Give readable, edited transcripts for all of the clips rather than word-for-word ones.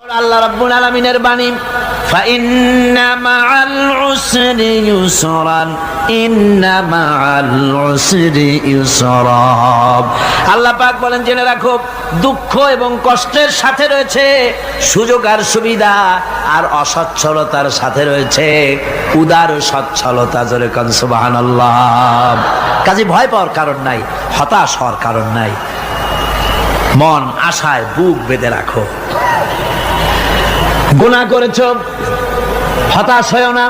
আল্লাহ রাব্বুল আলামিনের বাণী, ফাইন্না মাআল উসরি ইউসরান, ইন্না মাআল উসরি ইউসরা। আল্লাহ পাক বলেন, জেনে রাখো, দুঃখ এবং কষ্টের সাথে রয়েছে সুযোগ আর সুবিধা, আর অসচ্ছলতার সাথে রয়েছে উদার সচ্ছলতা। জোরে কান সুবহানাল্লাহ। কাজে ভয় পাওয়ার কারণ নাই, হতাশ হওয়ার কারণ নাই। মন আশায় বুক বেঁধে রাখো। গুনাহ করেছো, হতাশ হয়েও না।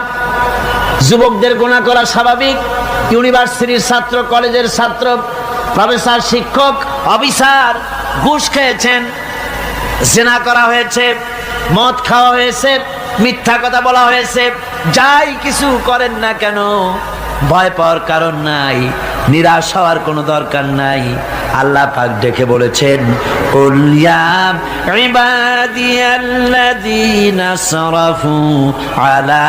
যুবকদের গুনাহ করা স্বাভাবিক। ইউনিভার্সিটির ছাত্র, কলেজের ছাত্র, প্রফেসর, শিক্ষক, অফিসার ঘুষ খেয়েছেন, জিনা করা হয়েছে, মদ খাওয়া হয়েছে, মিথ্যা কথা বলা হয়েছে, যাই কিছু করেন না কেন ভয় পাওয়ার কারণ নাই, নিরাশ হওয়ার কোনো দরকার নাই। আল্লাহ পাক ডেকে বলেছেন, কুল ইয়া ইবাদিয়াল্লাযীনা আসরাফু আলা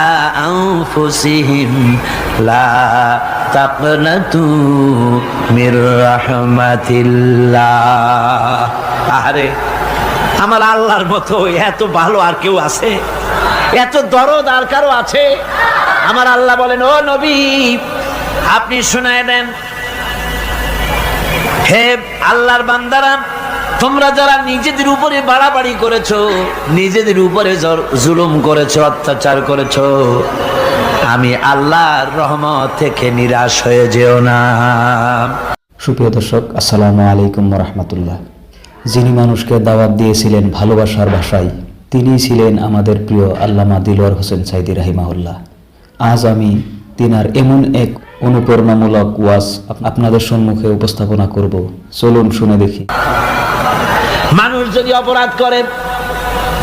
আনফুসিহিম লা তাকনাতু মির রাহমাতিল্লাহ। আরে আমার আল্লাহর মতো এত ভালো আর কেউ আছে? এত দরদ আর কারো আছে? আমার আল্লাহ বলেন, ও নবী, আপনি শুনায় দেন, হে আল্লাহর বান্দারা, তোমরা যারা নিজেদের উপরে বাড়াবাড়ি করেছো, নিজেদের উপরে জুলুম করেছো, অত্যাচার করেছো, আমি আল্লাহর রহমত থেকে নিরাশ হয়ে যেও না। সুপ্রিয় দর্শক, আসসালামু আলাইকুম ওয়া রাহমাতুল্লাহ। যিনি মানুষকে দাওয়াত দিয়েছিলেন ভালোবাসার ভাষায়, তিনি ছিলেন আমাদের প্রিয় আল্লামা দিলওয়ার হোসেন সাইদী রাহিমাহুল্লাহ। আজ আমি তিনার এমন এক অনুপ্রেরণামূলক ওয়াজ আপনাদের সম্মুখে উপস্থাপনা করব। চলুন শুনে দেখি। মানুষ যদি অপরাধ করে,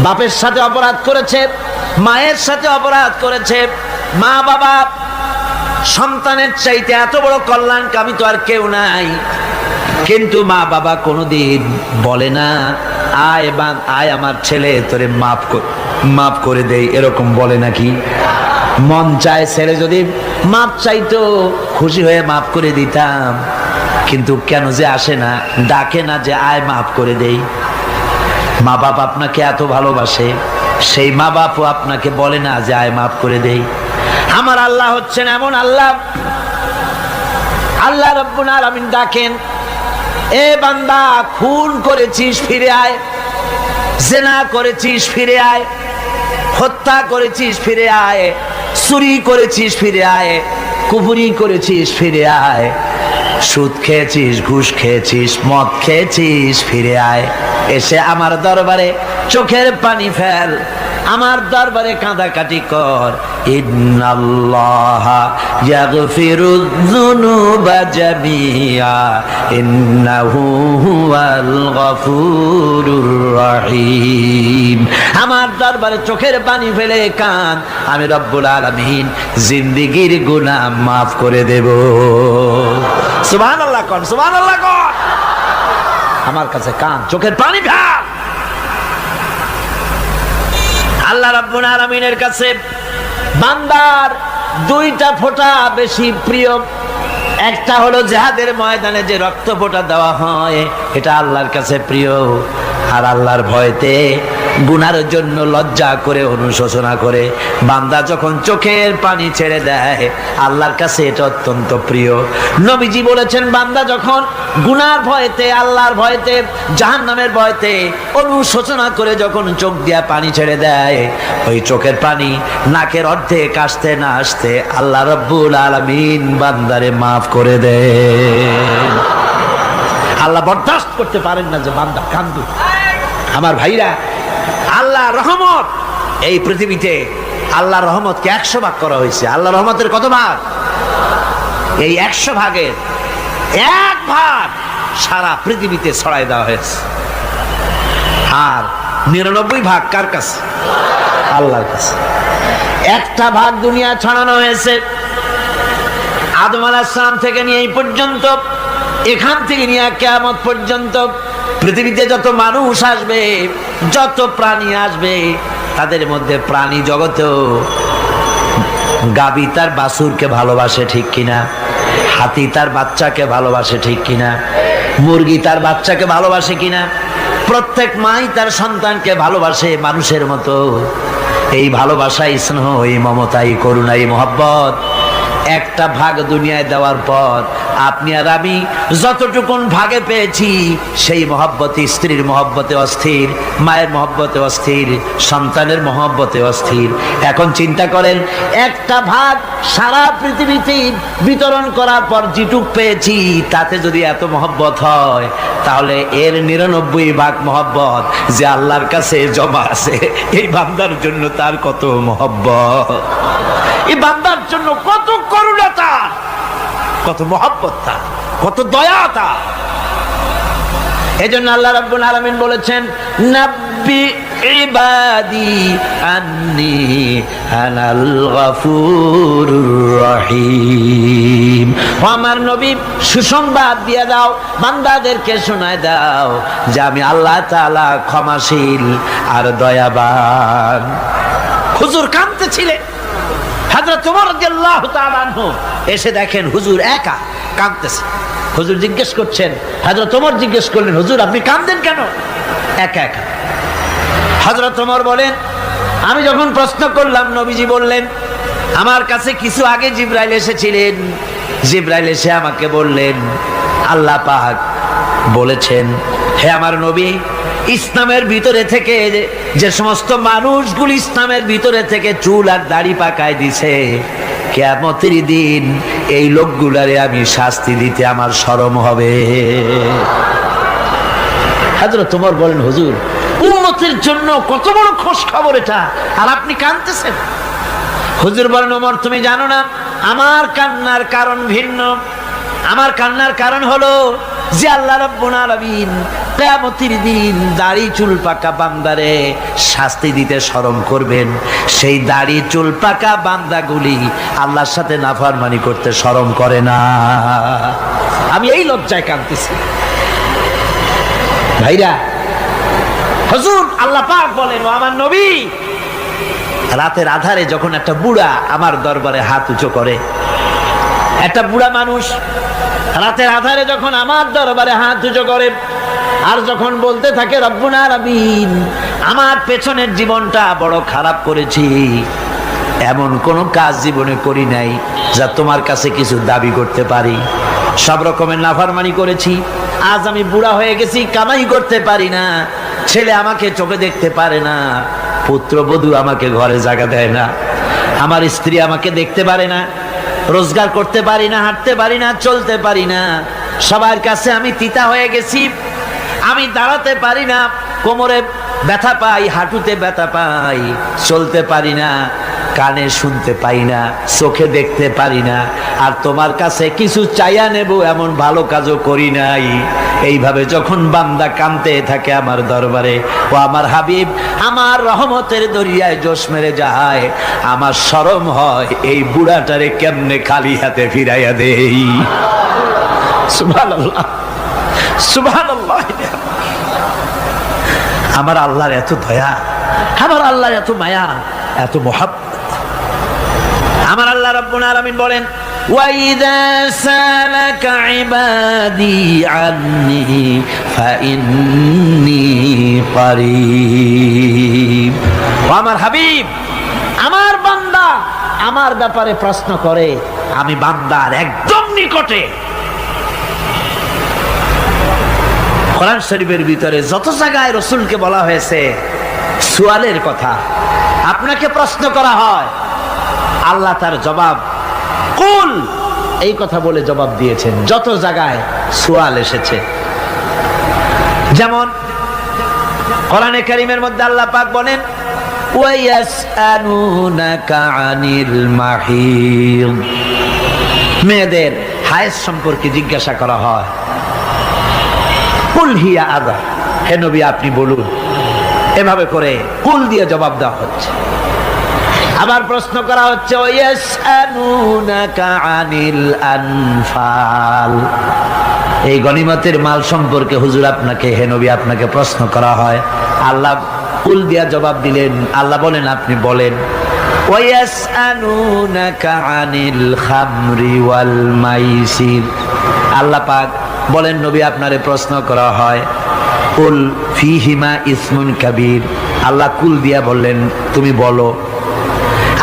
বাপের সাথে অপরাধ করেছে, মায়ের সাথে অপরাধ করেছে, মা বাবা সন্তানের চাইতে এত বড় কল্যাণকামী তো আর কেউ নাই, কিন্তু মা বাবা কোনোদিন বলে না, আয় আমার ছেলে তোরে মাফ করে দেই, এরকম বলে নাকি? মন চায় ছেলে যদি মাপ চাইতো, খুশি হয়ে মাফ করে দিতাম, কিন্তু কেন যে আসে না, ডাকে না যে আয় মাফ করে দেই। মা বাপ আপনাকে এত ভালোবাসে, সেই মা বাপও আপনাকে বলে না যে আয় মাফ করে দেই। আমার আল্লাহ হচ্ছেন এমন আল্লাহ, আল্লাহ রাব্বুল আলামিন ডাকেন, এ বান্দা, খুন করেছিস ফিরে আয়, জিনা করেছিস ফিরে আয়, হত্যা করেছিস ফিরে আয়, চুরি করেছিস ফিরে আয়, কুফরি করেছিস ফিরে আয়, সুদ খেয়েছিস, ঘুষ খেয়েছিস, মদ খেয়েছিস ফিরে আয়। এসে আমার দরবারে চোখের পানি ফেল, আমার দরবারে কাঁদাকাটি কর। ইন্নাল্লাহা ইয়াগফিরুয যুনুবা জামিআ ইন্নাহু হুয়াল গফুরুর রহিম। আমার দরবারে চোখের পানি ফেলে কাঁদ, আমি রব্বুল আলামিন জিন্দেগীর গুনাহ মাফ করে দেব। সুবহানাল্লাহ কোন, সুবহানাল্লাহ কোন। আমার কাছে কাঁদ, চোখের পানি ফেল। আল্লাহ রাব্বুল আলামিনের কাছে বান্দার দুইটা ফোঁটা বেশি প্রিয়। একটা হলো জিহাদের ময়দানে যে রক্ত ফোঁটা দেওয়া হয়, এটা আল্লাহর কাছে প্রিয়। আর আল্লাহর ভয়তে গুনার জন্য লজ্জা করে, অনুশোচনা করে বান্দা যখন চোখের পানি ছেড়ে দেয়, আল্লাহর কাছে এটা অত্যন্ত প্রিয়। নবীজি বলেছেন, বান্দা যখন গুনার ভয়তে, আল্লাহর ভয়তে, জাহান্নামের ভয়তে অনুশোচনা করে যখন চোখ দিয়া পানি ছেড়ে দেয়, ওই চোখের পানি নাকের অর্ধেক আসতে না আসতে আল্লাহ রাব্বুল আলামিন বান্দারে মাফ করে দেয়। আল্লাহ বরদাস্ত করতে পারেন না যে বান্দা কান্দু। আমার ভাইরা, আল্লাহ রহমত এই পৃথিবীতে, আল্লাহ রহমতকে 100 ভাগ করা হয়েছে। আল্লাহ রহমতের কত ভাগ? এই 100 ভাগের 1 ভাগ সারা পৃথিবীতে ছড়াই দেওয়া হয়েছে। আর 99 ভাগ কার কাছে? আল্লাহর কাছে। একটা ভাগ দুনিয়া ছড়ানো হয়েছে আদম আলাইহিস সালাম থেকে নিয়ে এই পর্যন্ত, এখান থেকে নিয়ে কিয়ামত পর্যন্ত পৃথিবীতে যত মানুষ আসবে, যত প্রাণী আসবে, তাদের মধ্যে প্রাণী জগতেও গাবি তার বাছুরকে ভালোবাসে, ঠিক কিনা? হাতি তার বাচ্চাকে ভালোবাসে, ঠিক কিনা? মুরগি তার বাচ্চাকে ভালোবাসে কিনা? প্রত্যেক মাই তার সন্তানকে ভালোবাসে মানুষের মতো। এই ভালোবাসা, স্নেহ, এই মমতা, এই করুণা, এই মহব্বত একটা ভাগ দুনিয়ায় দেওয়ার পর আপনি আর আমি যতটুকুন ভাগে পেয়েছি সেই মহব্বতে, স্ত্রীর মহব্বতে অস্থির, মায়ের মহব্বতে অস্থির, সন্তানের মহব্বতে অস্থির। এখন চিন্তা করেন, একটা ভাগ সারা পৃথিবীতে বিতরণ করার পর যেটুক পেয়েছি তাতে যদি এত মহব্বত হয়, তাহলে এর 99 ভাগ মহব্বত যে আল্লাহর কাছে জমা আছে, এই বান্দার জন্য তার কত মহব্বত, এই বান্দার জন্য কত করুণা তার, কত মহব্বত তার, কত দয়া তার। এজন্য আল্লাহ রাব্বুল আলামিন বলেছেন, নাব্বি ইবাদি আন্নি আনাল গফুরুর রহিম। আমার নবী সুসংবাদ দিয়ে দাও, বান্দাদেরকে শোনায় দাও যে আমি আল্লাহ তাআলা ক্ষমাশীল আর দয়াবান। হুজুর কাঁদতেছিলেন, হযরত ওমর রাদিয়াল্লাহু তাআলা আনহু এসে দেখেন হুজুর একা কাঁদতেছে। হুজুর জিজ্ঞেস করছেন, হযরত ওমর জিজ্ঞেস করলেন, হুজুর আপনি কাঁদেন কেন একা একা? হযরত ওমর বলেন, আমি যখন প্রশ্ন করলাম নবীজি বললেন, আমার কাছে কিছু আগে জিবরাইল এসেছিলেন। জিবরাইল এসে আমাকে বললেন, আল্লাহ পাক বলেছেন, হে আমার নবী, ইসলামের ভিতরে থেকে যে সমস্ত মানুষগুলো ইসলামের ভিতরে থেকে চুল আর দাড়ি পাকায় দিছে, কিয়ামতের দিন এই লোকগুলারে আমি শাস্তি দিতে আমার শরম হবে। হযরত ওমর বলেন, হুজুর উম্মতের জন্য কত বড় খোশ খবর এটা, আর আপনি কাঁদতেছেন। হুজুর বলেন, ওমর তুমি জানো না আমার কান্নার কারণ ভিন্ন। আমার কান্নার কারণ হলো যে আল্লাহ রাব্বুল আলামিন কিয়ামতের দিন দাড়ি চুল পাকা বান্দারে শাস্তি দিতে শরম করবেন। সেই দাড়ি চুল পাকা বান্দাগুলি আল্লাহর সাথে নাফরমানি করতে শরম করে না। আমি এই লজ্জায় কাঁদতেছি। ভাইরা, হুজুর আল্লাহ পাক বলেন, ও আমার নবী, রাতের আধারে যখন একটা বুড়া আমার দরবারে হাত উঁচু করে, একটা বুড়া মানুষ রাতের আধারে যখন আমার দরবারে হাত উঁচু করে আর যখন বলতে থাকে, রব্বুল আলামিন আমার পেছনের জীবনটা বড় খারাপ করেছি, এমন কোন কাজ জীবনে করি নাই যা তোমার কাছে কিছু দাবি করতে পারি, সব রকমের নাফরমানি করেছি, আজ আমি বুড়া হয়ে গেছি, কামাই করতে পারি না, ছেলে আমাকে চোখে দেখতে পারে না, পুত্রবধূ আমাকে ঘরে জায়গা দেয় না, আমার স্ত্রী আমাকে দেখতে পারে না, রোজগার করতে পারি না, হাঁটতে পারি না, চলতে পারি না, সবার কাছে আমি তিতা হয়ে গেছি, আমি দাঁড়াতে পারি না, কোমরে ব্যথা পাই, হাঁটুতে ব্যথা পাই, চলতে পারি না, কানে শুনতে পাই না, চোখে দেখতে পারি না, আর তোমার কাছে কিছু চাইয়া নেব এমন ভালো কাজও করি নাই। এইভাবে যখন বান্দা কাঁদতে থাকে আমার দরবারে, ও আমার হাবিব আমার রহমতের দরিয়ায় জোশ মেরে যায়, আমার শরম হয় এই বুড়াটারে কেমনে খালি হাতে ফিরাইয়া দেই। সুবহানাল্লাহ, সুবহানাল্লাহ। আমার আল্লাহর এত দয়া, আমার আল্লাহর এত মায়া, এত মহব্বত। আমার আল্লাহ রাব্বুল আলামিন বলেন, ওয়াইদা সালাকা ইবাদি আন্নি ফাইন্নী করিব। ও আমার হাবিব, আমার বান্দা আমার ব্যাপারে প্রশ্ন করে, আমি বান্দার একদম নিকটে। কোরআন শরীফের ভিতরে যত জায়গায় রাসূলকে বলা হয়েছে সুয়ালের কথা, আপনাকে প্রশ্ন করা হয়, আল্লাহ তার জবাব কুল এই কথা বলে জবাব দিয়েছেন। যত জায়গায় সুয়াল এসেছে, যেমন কোরআনে কারীমের মধ্যে আল্লাহ পাক বলেন, ওয়ায়াসআলুনাকা আনিল মাহিদ, মেয়েদের হায়েজ সম্পর্কে জিজ্ঞাসা করা হয়, কুল হিয়া আযা, হে নবী আপনি বলুন। এভাবে করে কুল দিয়ে জবাব দেওয়া হচ্ছে। আবার প্রশ্ন করা হচ্ছে, ওয়ায়াসআলুনাকা আনিল আনফাল, এই গনিমতের মাল সম্পর্কে হুজুর আপনাকে, হে নবী আপনাকে প্রশ্ন করা হয়। আল্লাহ কুল দিয়া জবাব দিলেন, আল্লাহ বলেন আপনি বলেন। ওয়ায়াসআলুনাকা আনিল খামরি ওয়াল মাইসির, আল্লাহ পাক বলেন নবী আপনারে প্রশ্ন করা হয় কুল ফিহিমা ইসমুন কাবীর, আল্লাহ কুল দিয়া বললেন তুমি বলো।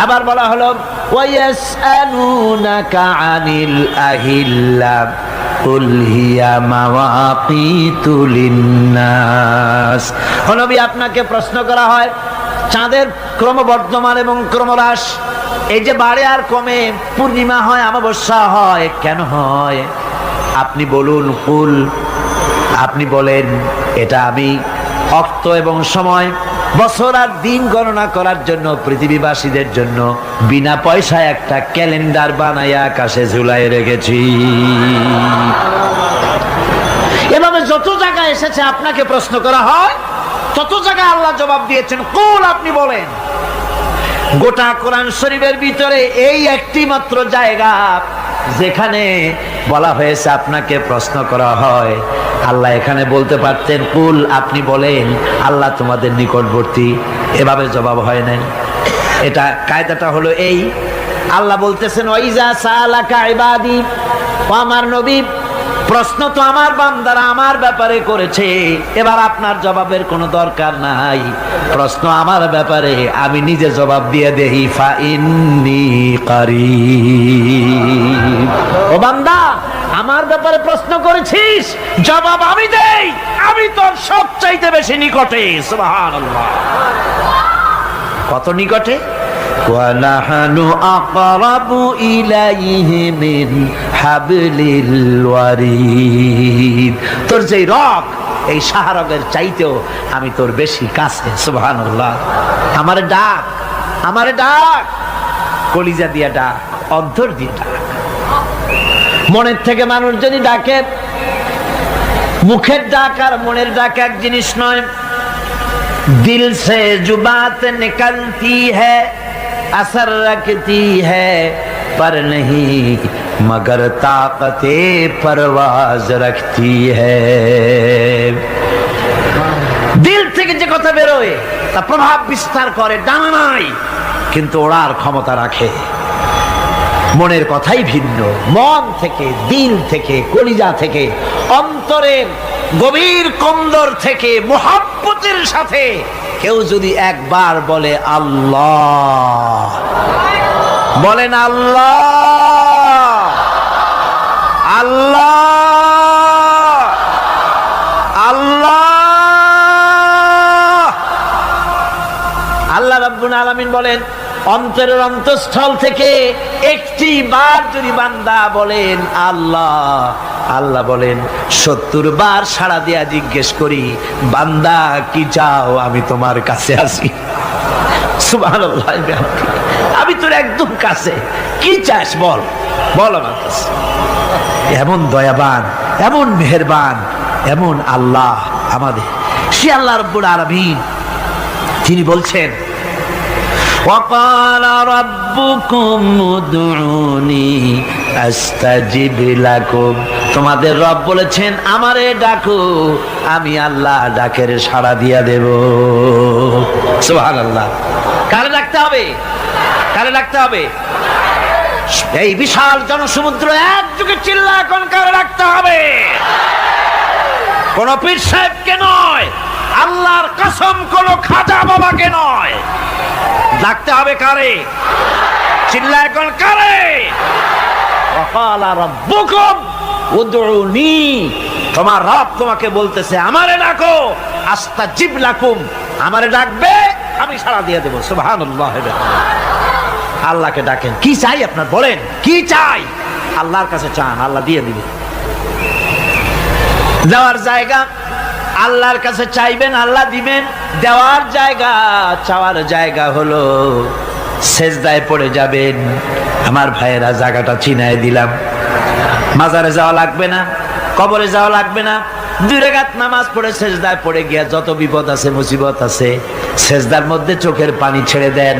আবার বলা হলো ওয়ায়াসআলুনাকা আনিল আহিল্লা কুল হিয়া মাওয়াকিতু লিন্নাস। ও নবী আপনাকে প্রশ্ন করা হয় চাঁদের ক্রমবর্ধমান এবং ক্রমহ্রাস, এই যে বাড়ে আর কমে, পূর্ণিমা হয় অমাবস্যা হয়, কেন হয়? আপনি বলুন কুল, আপনি বলেন এটা আমি অক্ত এবং সময়, বছর আর দিন গণনা করার জন্য পৃথিবীবাসীদের জন্য বিনা পয়সায় একটা ক্যালেন্ডার বানাইয়া আকাশে ঝুলাই রেখেছি। এভাবে যত জায়গায় এসেছে আপনাকে প্রশ্ন করা হয়, তত জায়গায় আল্লাহ জবাব দিয়েছেন কুল, আপনি বলেন। গোটা কোরআন শরীফের ভিতরে এই একটি মাত্র জায়গা যেখানে বলা হয়েছে আপনাকে প্রশ্ন করা হয়, আল্লাহ এখানে বলতে পারতেন কুল, আপনি বলেন, আল্লাহ তোমাদের নিকটবর্তী, এভাবে জবাব হয় নাই। এটা কায়দাটা হলো এই, আল্লাহ বলতেছেন ওয়াইজা সালাকা ইবাদি, ও আমার নবী, প্রশ্ন তো আমার বান্দারা আমার ব্যাপারে করেছে, এবার আপনার জবাবের কোনো দরকার নাই। প্রশ্ন আমার ব্যাপারে, আমি নিজে জবাব দিয়ে দেই ফা ইন্নী কারীব। ও বান্দা, আমার ব্যাপারে প্রশ্ন করেছিস, জবাব আমি দেই, আমি তোর সবচাইতে বেশি নিকটে। সুবহানাল্লাহ, কত নিকটে? وَنَحْنُ أَقْرَبُ إِلَيْهِ مِنْ حَبْلِ الْوَرِيدِ। তোর যে রগ, এই শাহরগের চাইতেও আমি তোর বেশি কাছে। সুবহানাল্লাহ। আমার ডাক, আমার ডাক, কলিজা দিয়া ডাক, অন্তর দিয়ে ডাক। মনের থেকে মানুষ যদি ডাকে, মুখের ডাক আর মনের ডাক এক জিনিস নয়। दिल से जो बात निकलती है असर रखती है पर नहीं मगर ताकते परवाज रखती है। दिल থেকে যে কথা বেরোয় তা প্রভাব বিস্তার করে, ডানা নাই কিন্তু ওড়ার ক্ষমতা রাখে। মনের কথাই ভিন্ন। মন থেকে, দিল থেকে, কলিজা থেকে, অন্তরের গভীর কন্দর থেকে মুহাব্বতের সাথে কেউ যদি একবার বলে আল্লাহ, বলেন আল্লাহ, আল্লাহ, আল্লাহ, আল্লাহ রাব্বুল আলামিন বলেন অন্তরের অন্তঃস্থল থেকে একটি বার যদি বান্দা বলেন আল্লাহ, আল্লাহ বলেন 70 বার সাড়া দিয়া জিজ্ঞেস করি বান্দা কি চাও, আমি তোমার কাছে আসি। সুবহানাল্লাহ, আমি তোর একদম কাছে, কি চাস বল, বল আমার কাছে। এমন দয়াবান, এমন মেহেরবান, এমন আল্লাহ আমাদের। সে আল্লাহ রাব্বুল আলামিন তিনি বলছেন وقال ربكم ادعوني استجب لكم। তোমাদের রব বলেছেন আমারে ডাকো, আমি আল্লাহ ডাকের সাড়া দিয়া দেব। সুবহানাল্লাহ। কারে ডাকতে হবে? কারে ডাকতে হবে? এই বিশাল জনসমুদ্র একযোগে চিল্লা এখন কারে ডাকতে হবে? কোন পীর সাহেবকে নয়, আল্লাহর কসম কোন খাজা বাবাকে নয়, ডাকতে হবে কারে? চিল্লা এখন কারে? ওয়াকালা রাব্বুকুম উদউনি, তোমার রব তোমাকে বলতেছে আমারে ডাকো, আস্তাজিব লাকুম, আমারে ডাকবে আমি সাড়া দিয়ে দেব। সুবহানাল্লাহ। আল্লাহকে ডাকেন, কি চাই আপনার বলেন, কি চাই? আল্লাহর কাছে চান, আল্লাহ দিয়ে দিবে। যাওয়ার জায়গা আল্লাহর কাছে চাইবেন, আল্লাহ দিবেন। দেওয়ার জায়গা, চাওয়ার জায়গা হলো সেজদায় পড়ে যাবেন। আমার ভাইয়েরা জায়গাটা চিনায় দিলাম। মাজারে যাওয়া লাগবে না, কবরে যাওয়া লাগবে না। 2 রাকাত নামাজ পড়ে সেজদায় পড়ে গিয়া যত বিপদ আছে, মুসিবত আছে, সেজদার মধ্যে চোখের পানি ছেড়ে দেন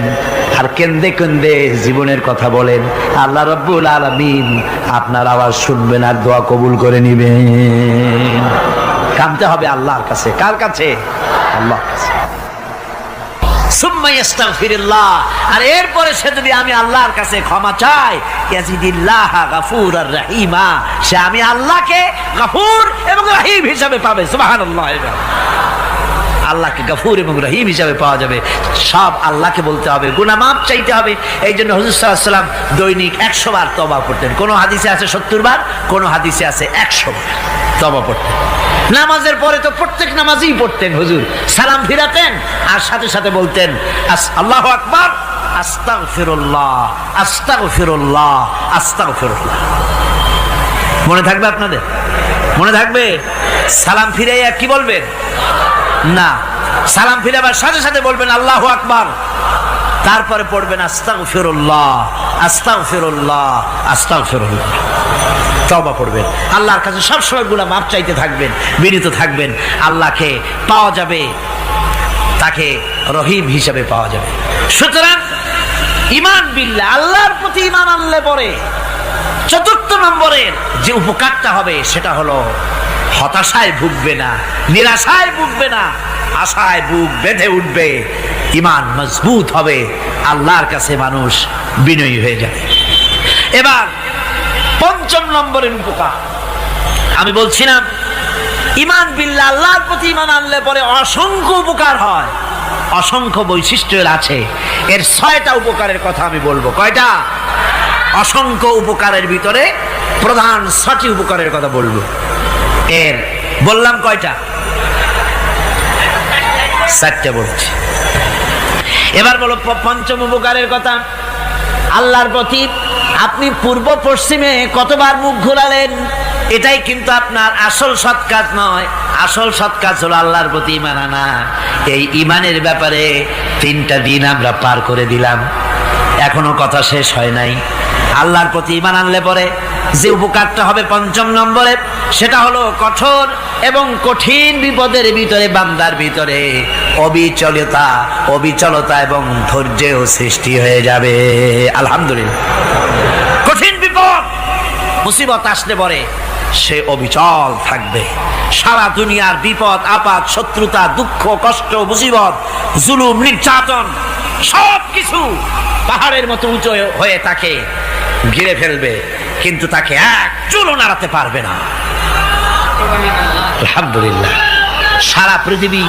আর কেন্দে কেন্দে জীবনের কথা বলেন। আল্লাহ রাব্বুল আলামিন আপনার আওয়াজ শুনবেন আর দোয়া কবুল করে নিবেন। কাঁদতে হবে আল্লাহর কাছে। কার কাছে? আল্লাহর কাছে। সুম্মা ইস্তাগফিরুল্লাহ, আর এরপরে সে যদি আমি আল্লাহর কাছে ক্ষমা চাই, ইয়াজিদিল্লাহ গাফুরার রহিমা, সে আমি আল্লাহকে গফুর এবং রহিম হিসাবে পাবে। সুবহানাল্লাহ। আল্লাহকে গফুর এবং রহিম হিসাবে পাওয়া যাবে। সব আল্লাহকে বলতে হবে, গুনাহ মাফ চাইতে হবে। এই জন্য হুজুর সাল্লাল্লাহু আলাইহি ওয়াসাল্লাম দৈনিক 100 বার তওবা করতেন। কোন হাদিসে আছে 70 বার, কোন হাদিসে আছে 100 বার তওবা পড়তেন। নামাজের পরে তো প্রত্যেক নামাজই পড়তেন হুজুর, সালাম ফিরাতেন আর সাথে সাথে বলতেন আল্লাহু আকবার, আস্তাগফিরুল্লাহ, আস্তাগফিরুল্লাহ, আস্তাগফিরুল্লাহ। মনে থাকবে আপনাদের? মনে থাকবে? সালাম ফিরাইয়া কি বলবেন? না, সালাম ফিরাবার সাথে সাথে বলবেন আল্লাহু আকবার, তারপরে পড়বেন আস্তাগফিরুল্লাহ, আস্তাগফিরুল্লাহ, আস্তাগফিরুল্লাহ। তওবা পড়বেন, আল্লাহর কাছে সবসময় গুনাহ মাফ চাইতে থাকবেন, বিনীত থাকবেন। আল্লাহকে পাওয়া যাবে, তাকে রহিম হিসাবে পাওয়া যাবে। সুতরাং ঈমান বিল্লাহ, আল্লাহর প্রতি ঈমান আনলে পরে চতুর্থ নম্বরের যে উপকারটা হবে সেটা হলো হতাশায় ভুগবে না, নিরাশায় ভুগবে না, আশায় বুক বেঁধে উঠবে, ঈমান মজবুত হবে, আল্লাহর কাছে মানুষ বিনয়ী হয়ে যাবে। এবার পঞ্চম নম্বরের উপকার আমি বলছিলাম, ঈমান বিল্লাহ, আল্লাহর প্রতি ঈমান আনলে পরে অসংখ্য উপকার হয়, অসংখ্য বৈশিষ্ট্য আছে। এর 6টা উপকারের কথা আমি বলবো। কয়টা? অসংখ্য উপকারের ভিতরে প্রধান 6টি উপকারের কথা বলবো। এর বললাম কয়টা? 4টে বলছি। এবার বলো পঞ্চম উপকারের কথা। আল্লাহর প্রতি আপনি পূর্ব পশ্চিমে কতবার মুখ ঘোরালেন, এটাই কিন্তু আপনার আসল সৎ কাজ নয়। আসল সৎ কাজ হলো আল্লাহর প্রতি ঈমান আনা। এই ঈমানের ব্যাপারে 3টা দিন আমরা পার করে দিলাম, এখনো কথা শেষ হয় নাই। আল্লাহর প্রতি ঈমান আনলে পরে যে উপকারটা হবে পঞ্চম নম্বরে, সেটা হলো কঠোর এবং কঠিন বিপদের ভিতরে বান্দার ভিতরে অবিচলতা এবং ধৈর্যের সৃষ্টি হয়ে যাবে। আলহামদুলিল্লাহ। কঠিন বিপদ মুসিবত আসলে পরে সে অবিচল থাকবে। সারা দুনিয়ার বিপদ আপদ, শত্রুতা, দুঃখ, কষ্ট, মুসিবত, জুলুম, নির্যাতন সবকিছু পাহাড়ের মতো উঁচু হয়ে তাকে ঘিরে ফেলবে, কিন্তু তাকে এক চুলও নাড়াতে পারবে না। আলহামদুলিল্লাহ। সারা পৃথিবী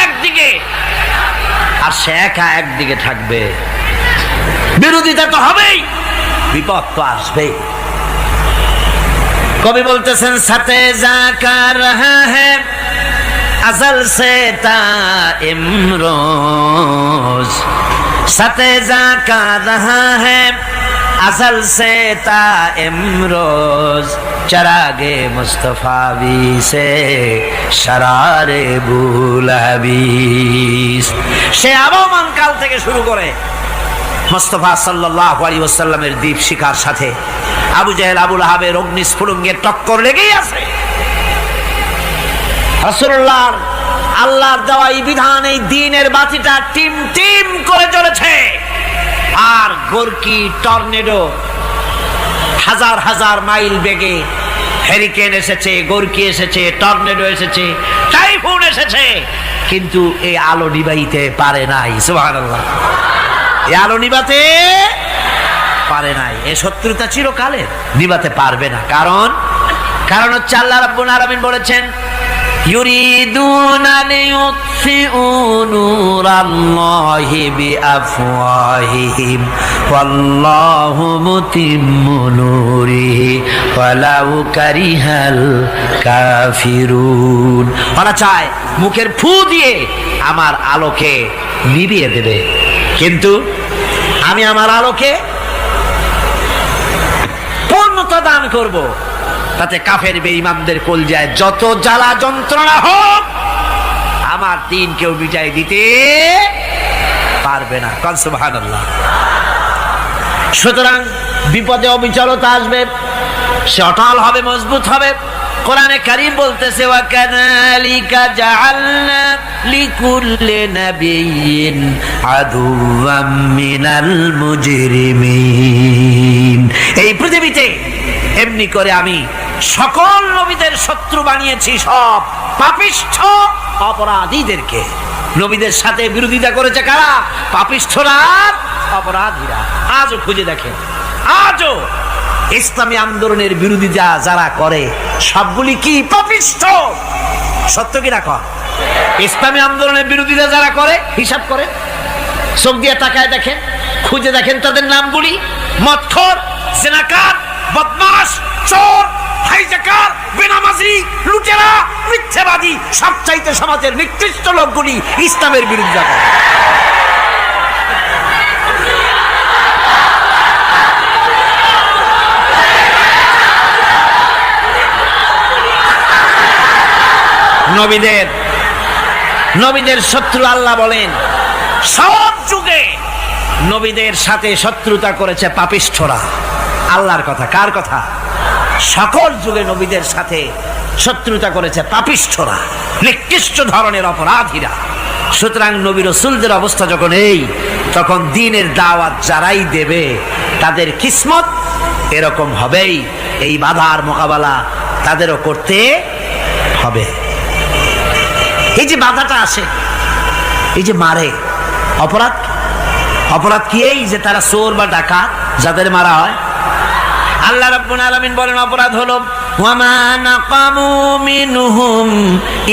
একদিকে আর সে একা একদিকে থাকবে। বিরোধিতা তো হবেই, বিপদ তো আসবেই। কবি বলতেছেন, সাথে জাকা রহা হ্যায় अज़ल से ता इमरोज, सतेजा का रहा है अज़ल से ता इमरोज, चरागे मुस्तफावी से शरारे बुलहबीस। সে আবহমান কাল থেকে শুরু করে মুস্তাফা সাল্লাল্লাহু আলাইহি ওয়াসাল্লামের দীপ শিখার সাথে আবু জাহেল, আবু লাহাবের অগ্নিস্ফুলিঙ্গের টক্কর লেগেই আছে। রাসূলুল্লাহর আল্লাহর দেওয়া এই বিধান, এই দ্বীনের বাতিটা টিম টিম করে চলেছে। আর গোরকি, টর্নেডো, হাজার হাজার মাইল বেগে হেরিকেন এসেছে, গোরকি এসেছে, টর্নেডো এসেছে, টাইফুন এসেছে, কিন্তু এই আলো নিবাইতে পারে নাই। সুবহানাল্লাহ। এই আলো নিবাতে পারে নাই। এই শত্রুতা চিরকালের, নিবাতে পারবে না। কারণ হচ্ছে আল্লাহ রাব্বুল আলামিন বলেছেন, ইউরিদুনা লিইউতফিউ নূরাল্লাহি বিআফওয়াহিহিম ওয়াল্লাহু মুতিম্মু নূরিহি ওয়ালাউ কারিহাল কাফিরুন। ওরা চায় মুখের ফু দিয়ে আমার আলোকে নিভিয়ে দেবে, কিন্তু আমি আমার আলোকে পূর্ণতা দান করব। তাতে কাফের বেঈমানদের কলজায় যত জ্বালা যন্ত্রণা হোক, আমার দ্বীন কেউ মিটাই দিতে পারবে না। সুবহানাল্লাহ। সুতরাং বিপদে অবিচলতা আসবে, সে অটল হবে, মজবুত হবে। কোরআনে কারীম বলতেছে, ওয়া কাযালিকা জাআলনা লিকুল্লি নাবিয়্যিন আদুওয়াম মিনাল মুজরিমিন। এই পৃথিবীতে তেমনি করে আমি সকল নবীদের শত্রু বানিয়েছি সব পাপিষ্ঠ অপরাধীদেরকে। নবীদের সাথে বিরোধিতা করেছে কারা? পাপিষ্ঠরা, অপরাধীরা। আজও খুঁজে দেখেন, আজও ইসলামী আন্দোলনের বিরোধিতা যারা করে সবগুলি কি? পাপিষ্ঠ। সত্য কি না কর? ইসলামী আন্দোলনের বিরোধিতা যারা করে হিসাব করে, চোখ দিয়ে তাকায় দেখেন, খুঁজে দেখেন তাদের নামগুলি। মদখোর, জেনাকার, বদমাশ, চোর, হাইজাকার, বেনামাজি, লুটেরা, মিথ্যাবাদী, সবচাইতে সমাজের নিকৃষ্ট লোকগুলি ইসলামের বিরোধিতা করে। নবীদের শত্রু আল্লাহ বলেন সব যুগে নবীদের সাথে শত্রুতা করেছে পাপিষ্ঠরা। আল্লাহর কথা, কার কথা? সকল যুগে নবীদের সাথে শত্রুতা করেছে পাপিষ্ঠরা, নিকৃষ্ট ধরনের অপরাধীরা। সুতরাং নবী রাসূলদের অবস্থা যখন এই, তখন দ্বীনের দাওয়াত যারাই দেবে তাদের কিসমত এরকম হবেই। এই বাধার মোকাবেলা তাদেরও করতে হবে। এই যে বাধাটা আসে, এই যে মারে, অপরাধ কি? এই যে তারা চোর বা ডাকাত যাদের মারা হয়। আল্লাহ রাব্বুল আলামিন বলেন অপরাধ হলো ওয়ামা নাকামু মিনহুম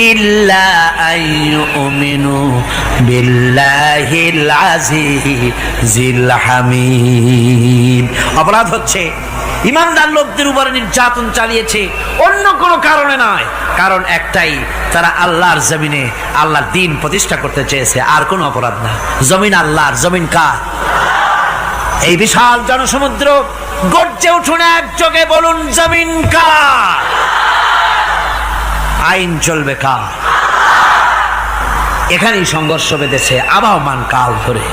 ইল্লা আইয়ুমিনু বিল্লাহিল আজিজিল হামিদ। অপরাধ হচ্ছে ইমানদার লোকদের উপরে নির্যাতন চালিয়েছে, অন্য কোনো কারণে নয়। কারণ একটাই, তারা আল্লাহর জমিনে আল্লাহর দ্বীন প্রতিষ্ঠা করতে চেয়েছে, আর কোনো অপরাধ না। জমিন আল্লাহর, জমিন কার? এই বিশাল জনসমুদ্র গর্জে উঠুন একযোগে, বলুন জমিন কার? আইন চলবে কার? এখানেই সংঘর্ষ বেঁধেছে আবহমান কাল ধরে।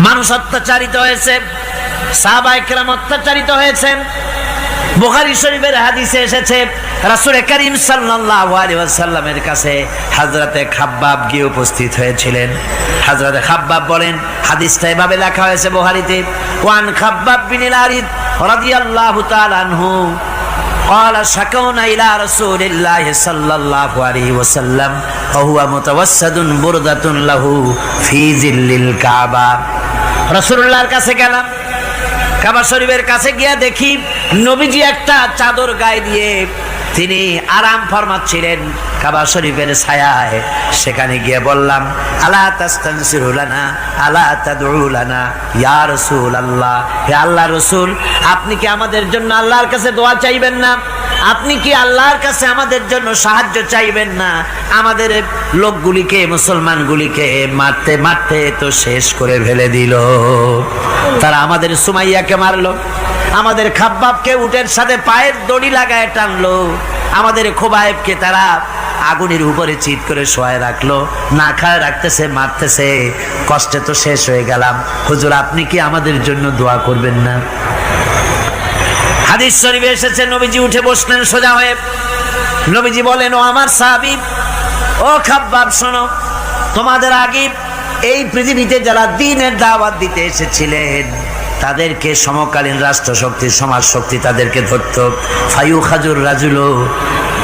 মানুষ অত্যাচারিত হয়েছে, সাহাবায়ে কেরাম অত্যাচারিত হয়েছেন। বুখারী শরীফের হাদিসে এসেছে রাসূল করিম সাল্লাল্লাহু আলাইহি ওয়াসাল্লামের কাছে হযরতে খাব্বাব গিয়ে উপস্থিত হয়েছিলেন। হযরতে খাব্বাব বলেন, হাদিসটা এভাবে লেখা হয়েছে বুখারীতে, ওয়ান খাব্বাব বিন আরিদ রাদিয়াল্লাহু তাআলা আনহু قال شكونا إلى رسول الله صلى الله عليه وسلم وهو متوسد بردة له في ظل الكعبة। রাসূলুল্লাহর কাছে গেলাম, কাবা শরীফের কাছে গিয়ে দেখি নবীজি একটা চাদর গায়ে দিয়ে তিনি আরাম ফরমাচ্ছিলেন কাবা শরীফের ছায়ায়। সেখানে গিয়ে বললাম, আলা তাস্তানসিরু লানা আলা তাদউ লানা ইয়া রাসূলুল্লাহ, হে আল্লাহর রাসূল, আপনি কি আমাদের জন্য আল্লাহর কাছে দোয়া চাইবেন না? আপনি কি আল্লাহর কাছে আমাদের জন্য সাহায্য চাইবেন না? আমাদের লোকগুলিকে, মুসলমানগুলিকে মারতে মারতে তো শেষ করে ফেলে দিল। তারা আমাদের সুমাইয়াকে মারলো, আমাদের খাব্বাবকে উটের সাথে পায়ের দড়ি লাগায় টানলো, আমাদের খোবায়েবকে তারা আগুনের উপরে চিৎ করে শোয়ায় রাখলো, না খায় রাখতেছে, মারতেছে, কষ্টে তো শেষ হয়ে গেলাম। হুজুর, আপনি কি আমাদের জন্য দোয়া করবেন না? হাদিস শরীফে এসেছে, নবীজি উঠে বসলেন সোজা হয়ে। নবীজি বলেন, ও আমার সাহাবী, ও খাব্বাব, শোনো, তোমাদের আগে এই পৃথিবীতে যারা দ্বীনের দাওয়াত দিতে এসেছিলেন তাদেরকে সমকালীন রাষ্ট্র শক্তি, সমাজ শক্তি তাদেরকে ধরতো। ফায়ু খাজুর রাজুলো,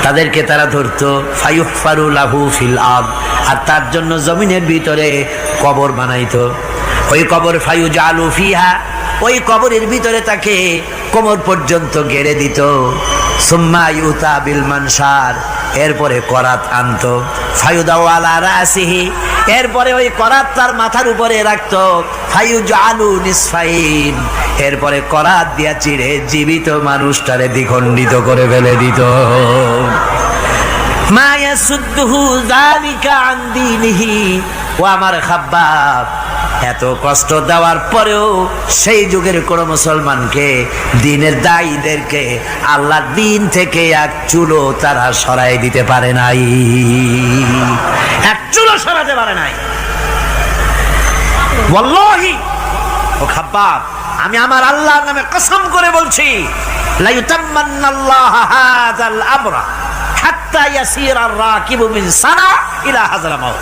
তাদেরকে তারা ধরতো। ফায়ুহফারু লাহু ফিল আরদ, আর তার জন্য জমিনের ভিতরে কবর বানাইতো। ওই কবর ফায়ু জালু ফিহা, ওই কবরের ভিতরে তাকে কোমর পর্যন্ত গেড়ে দিত। সুম্মা ইউতা বিল মানসার, এরপরে করাত আনতো। ফায়ুদাউ আলা রাসিহি, এরপরে ওই করাত তার মাথার উপরে রাখতো। ফায়ুজালু নিসফাইন, এরপরে করাত দিয়া চিড়ে জীবিত মানুষটারে দ্বিখণ্ডিত করে ফেলে দিত। মা ইয়াসুদ্দুহু যালিকা আন দীনিহি, ও আমার খাব্বাব, এত কষ্ট দেওয়ার পরেও সেই যুগের কোন মুসলমানকে, দ্বীনের দায়ীদেরকে আল্লাহর দ্বীন থেকে এক চুলো তারা সরাই দিতে পারে নাই, এক চুলো সরাতে পারে নাই। ওয়াল্লাহি, ও খাব্বাব, আমি আমার আল্লাহর নামে কসম করে বলছি, লা ইউতাম্মান্নাল্লাহু হাযাল আমরা হাত্তা ইয়াসিরার রাকিবু মিন সানা ইলা হাযরামাউত।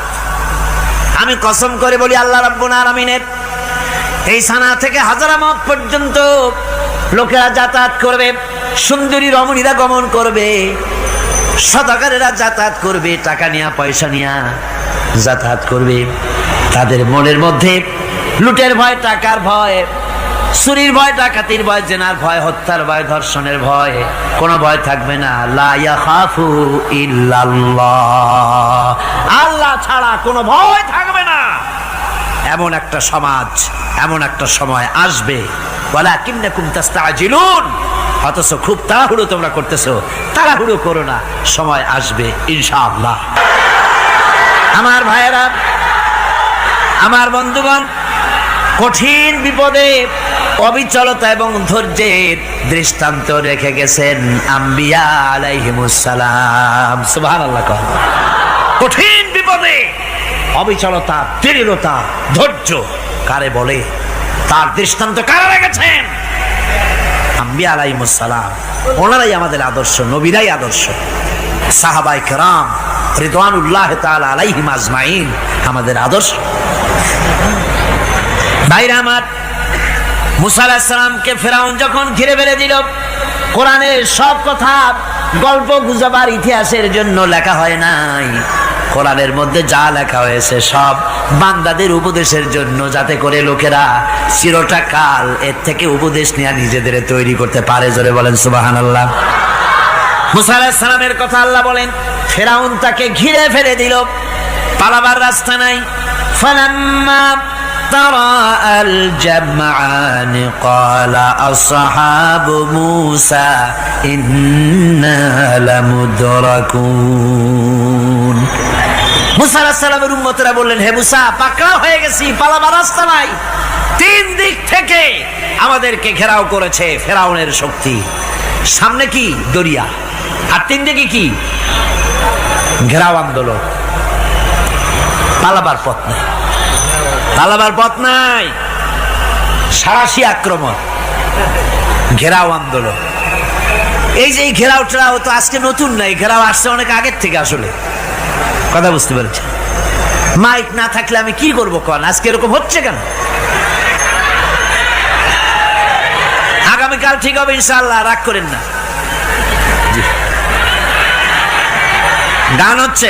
আমি কসম করে বলি, আল্লাহ রাব্বুল আলামিনের এই সানা থেকে হাযরামাউত পর্যন্ত লোকেরা যাতায়াত করবে, সুন্দরী রমণীরা গমন করবে, সদাগরেরা যাতায়াত করবে, টাকা নিয়া পয়সা নিয়া যাতায়াত করবে। তাদের মনের মধ্যে লুটের ভয়, টাকার ভয়, চুরির ভয়, ডাকাতির ভয়, জেনার ভয়, হত্যার ভয়, ধর্ষণের ভয়, কোনো ভয় থাকবে না। লা ইয়াখাফু ইল্লাল্লাহ, আল্লাহ ছাড়া কোনো ভয় থাকবে না। এমন একটা সমাজ, এমন একটা সময় আসবে। ওয়ালাকিন্নাকুম তাস্তাজিলুন, অথচ খুব তাড়াহুড়ো তোমরা করতেছো। তাড়াহুড়ো করো না, সময় আসবে ইনশাআল্লাহ। আমার ভাইয়েরা, আমার বন্ধুগণ, কঠিন বিপদে অবিচলতা এবং ধৈর্যের দৃষ্টান্ত রেখে গেছেন আম্বিয়া আলাইহিমুস সালাম। সুবহানাল্লাহ। কঠিন বিপদে অবিচলতা, দৃঢ়তা, ধৈর্য কারে বলে, তার দৃষ্টান্ত কারা রেখেছেন? আম্বিয়া আলাইহিমুস সালাম। ওনারাই আমাদের আদর্শ, নবীরাই আদর্শ। সাহাবায়ে কেরাম রিদওয়ানুল্লাহ তাআলা আলাইহিম আজমাইন আমাদের আদর্শ। ভাইরা আমার, মুসা আলাইহিস সালামকে ফেরাউন যখন ঘিরে ফেলে দিল, কোরআনের সব কথা গল্প গুজবার ইতিহাসের জন্য লেখা হয় নাই। কোরআনের মধ্যে যা লেখা হয়েছে সব বান্দাদের উপদেশের জন্য, যাতে করে লোকেরা চিরটা কাল এর থেকে উপদেশ নিয়ে নিজেদের তৈরি করতে পারে। জোরে বলেন সুবহানাল্লাহ। মুসা আলাইহিস সালামের কথা আল্লাহ বলেন, ফেরাউন তাকে ঘিরে ফেলে দিল, পালাবার রাস্তা নাই। ফালাম্মা تراءى الجمعان قال أصحاب موسى إنا لمدركون। মুসা আলাইহিস সালামের উম্মতরা বললেন, হে মুসা, পাকড়াও হয়ে গেছি, পালাবার রাস্তা নাই। তিন দিক থেকে আমাদেরকে ঘেরাও করেছে ফেরাউনের শক্তি। সামনে কি? দরিয়া, আর তিন দিকে কি? ঘেরাও আন্দোলন। পালাবার পথ নাই, পালাবার পথ নাই। সারাশি আক্রমণ, ঘেরাও আন্দোলন। এই যে এই ঘেরাওটা তো আজকে নতুন নাই, ঘেরাও আসছে অনেক আগের থেকে। আসলে কথা বুঝতে পেরেছি। মাইক না থাকলে আমি কি করবো কোন? আজকে এরকম হচ্ছে কেন? আগামীকাল ঠিক হবে ইনশাআল্লাহ, রাগ করেন না। গান হচ্ছে,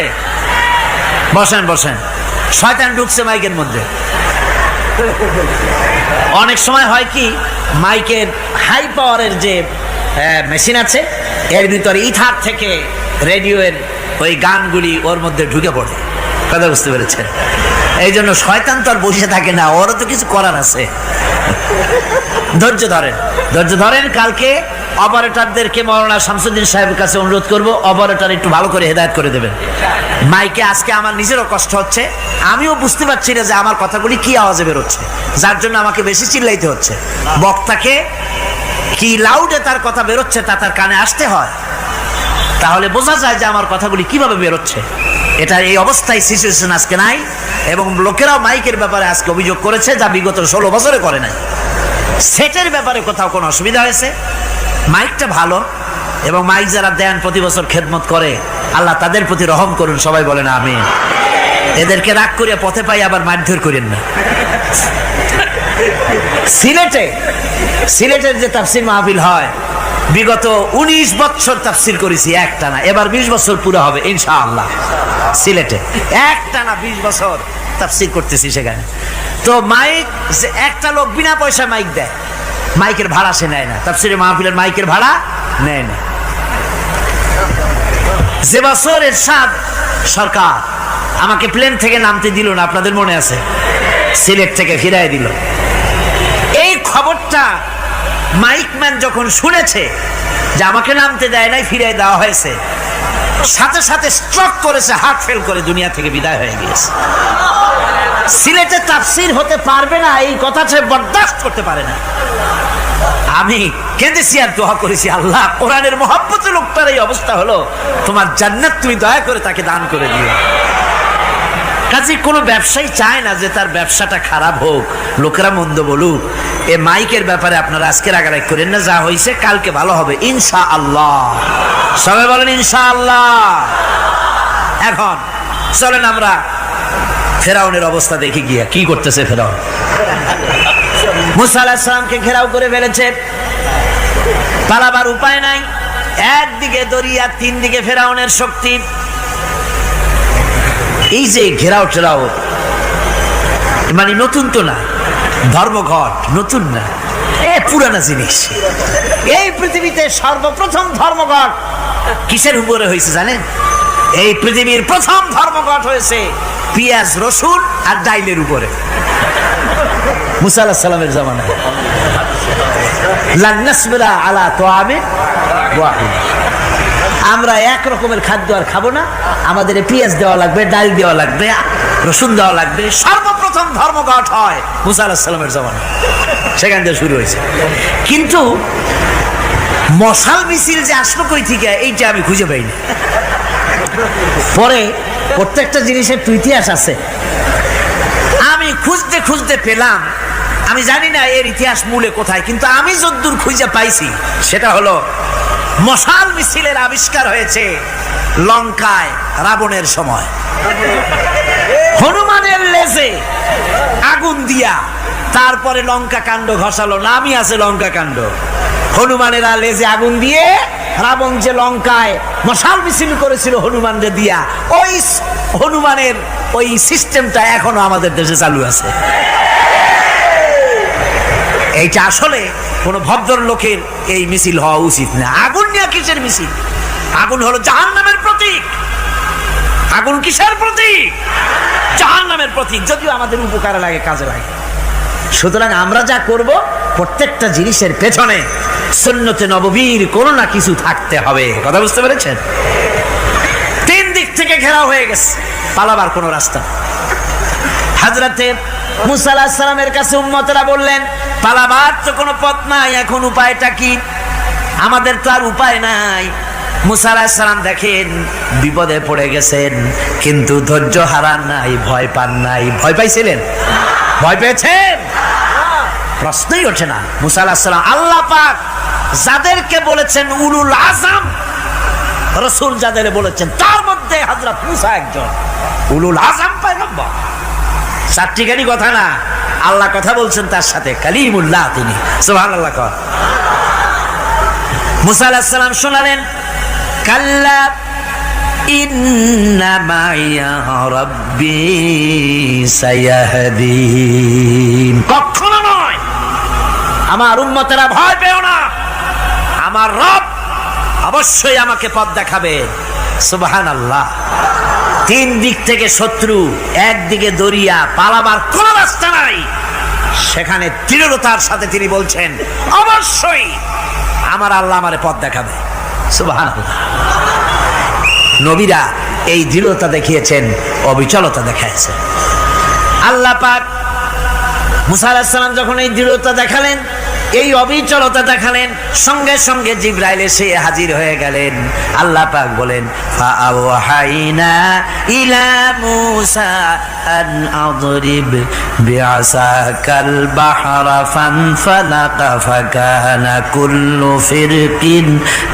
বসেন বসেন। শয়তান ঢুকছে মাইকের মধ্যে। অনেক সময় হয় কি, মাইকের হাই পাওয়ারের যে মেশিন আছে, এর ভিতরে ইথার থেকে রেডিওর ওই গানগুলি ওর মধ্যে ঢুকে পড়ে। কথা বুঝতে পেরেছেন? এই জন্য শয়তান তো আর বসে থাকে না, ওরও তো কিছু করার আছে। ধৈর্য ধরেন, ধৈর্য ধরেন। কালকে অপারেটরদেরকে মাওলানা শামসুদ্দিন সাহেবের কাছে অনুরোধ করব, অপারেটর একটু ভালো করে হেদায়েত করে দেবেন। মাইকে আজকে আমার নিজেরও কষ্ট হচ্ছে, আমিও বুঝতে পারছি না যে আমার কথাগুলি কি আওয়াজে বেরোচ্ছে, যার জন্য আমাকে বেশি চিল্লাইতে হচ্ছে। বক্তাকে কি লাউডে তার কথা বেরোচ্ছে তা তার কানে আসতে হয়, তাহলে বোঝা যায় যে আমার কথাগুলি কিভাবে বেরোচ্ছে। এটা এই অবস্থায় সিচুয়েশন আজকে নাই, এবং লোকেরাও মাইকের ব্যাপারে আজকে অভিযোগ করেছে, যা বিগত 16 বছরে করে নাই। সেটের ব্যাপারে কোথাও কোনো অসুবিধা হয়েছে? মাইকটা ভালো, এবং মাইক যারা দেন প্রতি বছর খেদমত করে, আল্লাহ তাদের প্রতি রহম করুন। সবাই বলেন আমিন। এদেরকে রাগ করে পথে পাই আবার মারধর করেন না। সিলেটের যে তাফসির মাহফিল হয়, বিগত 19 বছর তাফসির করেছি একটানা, এবার 20 বছর পুরো হবে ইনশাআল্লাহ। সিলেটে একটানা 20 বছর তাফসির করতেছি সেখানে। তো মাইক, একটা লোক বিনা পয়সা মাইক দেয়, মাইকের ভাড়া সে নেয় না। তাফসিরে মাহফিলের মাইকের ভাড়া নেয় না। যে বছর এরশাদ সরকার আমাকে প্লেন থেকে নামতে দিল না, আপনাদের মনে আছে? সিলেট থেকে ফিরাই দিল। এই খবরটা মাইকম্যান যখন শুনেছে যে আমাকে নামতে দেয় নাই, ফিরাই দেওয়া হয়েছে, সাথে সাথে স্ট্রোক করেছে, হার্ট ফেল করে দুনিয়া থেকে বিদায় হয়ে গিয়েছে। সিলেটে তাফসির হতে পারবে না, এই কথাটা বরদাস্ত করতে পারে না। আমি কেঁদেছি আর দোয়া করেছি, আল্লাহ, কোরআনের মহব্বতে লোকটার এই অবস্থা হলো, তোমার জান্নাত তুমি দয়া করে তাকে দান করে দিও। কাজে কোনো ব্যবসায়ী চায় না যে তার ব্যবসাটা খারাপ হোক, লোকেরা মন্দ বলুক। এ মাইকের ব্যাপারে আপনারা আজকে রাগারাগ করেন না, যা হয়েছে কালকে ভালো হবে ইনশাআল্লাহ। সবাই বলেন ইনশাআল্লাহ। এখন চলেন আমরা ফেরাউনের অবস্থা দেখি গিয়া কি করতেছে ফেরাউন। মুসা আলাইহিস সালামকে ঘেরাও করে ফেলেছে। পালাবার উপায় নাই, একদিকে দরিয়া, তিন দিকে ফেরাউনের শক্তি। এই যে ঘেরাও টেরাও, মানে নতুন তো না, ধর্মঘট নতুন না, পুরানা জিনিস। এই পৃথিবীতে সর্বপ্রথম ধর্মঘট কিসের উপরে হয়েছে জানেন? এই পৃথিবীর প্রথম ধর্মঘট হয়েছে পেঁয়াজ, রসুন আর ডাইলের উপরে, মুসা আলাইহিস সালামের জামানায়। লান নাসবিরা আলা তাআমিন ওয়াহিদ, আমরা এক রকমের খাদ্য আর খাবো না, আমাদের পেঁয়াজ দেওয়া লাগবে, ডাল দেওয়া লাগবে, রসুন দেওয়া লাগবে। সর্বপ্রথম ধর্মঘট হয় মুসা আলাইহিস সালামের জামানায়, সেখান থেকে শুরু হয়েছে। কিন্তু মশাল মিছিল যে আসলো কই থেকে, এইটা আমি খুঁজে পাইনি। পরে প্রত্যেকটা জিনিসের তো ইতিহাস আছে, আমি খুঁজতে খুঁজতে পেলাম। আমি জানি না এর ইতিহাস মূলে কোথায়, কিন্তু আমি যদ্দূর খুঁজে পাইছি সেটা হলো মশাল মিছিলের আবিষ্কার হয়েছে লঙ্কায় রাবণের সময়। হনুমানের লেজে আগুন দিয়া তারপরে লঙ্কা কাণ্ড ঘষালো, নামই আছে লঙ্কা কাণ্ড। হনুমানেরা লেজে আগুন দিয়ে রাবণ যে লঙ্কায় মশাল মিছিল করেছিল হনুমানদের দিয়া, ওই হনুমানের ওই সিস্টেমটা এখনো আমাদের দেশে চালু আছে। এইটা আসলে কোন ভদ্রলোকের এই মিছিল হওয়া উচিত না। আগুন নিয়ে কিসের মিছিল? আগুন হলো জাহান্নামের প্রতীক। আগুন কিসের প্রতীক? জাহান্নামের প্রতীক। যদিও আমাদের উপকারে লাগে, কাজে লাগে। সুতরাং আমরা যা করব, প্রত্যেকটা জিনিসের পেছনে সুন্নতে নববীর কোনো না কিছু থাকতে হবে। কথা বুঝতে পেরেছেন? তিন দিক থেকে ঘেরাও হয়ে গেছে, পালাবার কোনো রাস্তা। হযরতে মুসা আলাইহিস সালামের কাছে উম্মতেরা বললেন, পালাবার তো কোনো পথ নাই, এখন উপায়টা কি? আমাদের তো আর উপায় নাই। মুসা আলাইহিস সালাম দেখেন বিপদে পড়ে গেছেন, কিন্তু ধৈর্য হারান নাই, ভয় পান নাই। ভয় পাইছিলেন? ভয় পেয়েছেন? প্রশ্নই ওঠে না। মুসা আলাইহিস সালাম, আল্লাহ পাক যাদেরকে বলেছেন উলুল আযম রাসূল, যাদের বলেছেন তার মধ্যে হযরত মুসা একজন উলুল আযম পয়গম্বর। চারটিখানি কথা না, আল্লাহ কথা বলছেন তার সাথে, কালিমুল্লাহ তিনি। সুবহানাল্লাহ। মুসা আলাইহিস সালাম শোনালেন, কাল্লা ইন্না মাইয়া রাব্বি সায়াহদিন। কখনো নয়, আমার উম্মতেরা ভয় পেও না, আমার রব অবশ্যই আমাকে পথ দেখাবে। সুবহানাল্লাহ। তিন দিক থেকে শত্রু, একদিকে দরিয়া, পালাবার কোন রাস্তা নাই। সেখানে দৃঢ়তার সাথে তিনি বলছেন, অবশ্যই আমার আল্লাহ আমারে পথ দেখাবে। সুবহানাল্লাহ। নবীরা এই দৃঢ়তা দেখিয়েছেন, অবিচলতা দেখাইছেন। আল্লাহ পাক মুসা আলাইহিস সালাম যখন এই দৃঢ়তা দেখালেন, এই অবিচলতা দেখালেন, সঙ্গে সঙ্গে জিবরাইল এসে হাজির হয়ে গেলেন। আল্লাহ পাক বলেন, ফাআওহাইনা ইলা মুসা আন আদরিব বিআসাকাল বাহরা ফানফালাকা ফাকানা কুল্লু ফিরকিন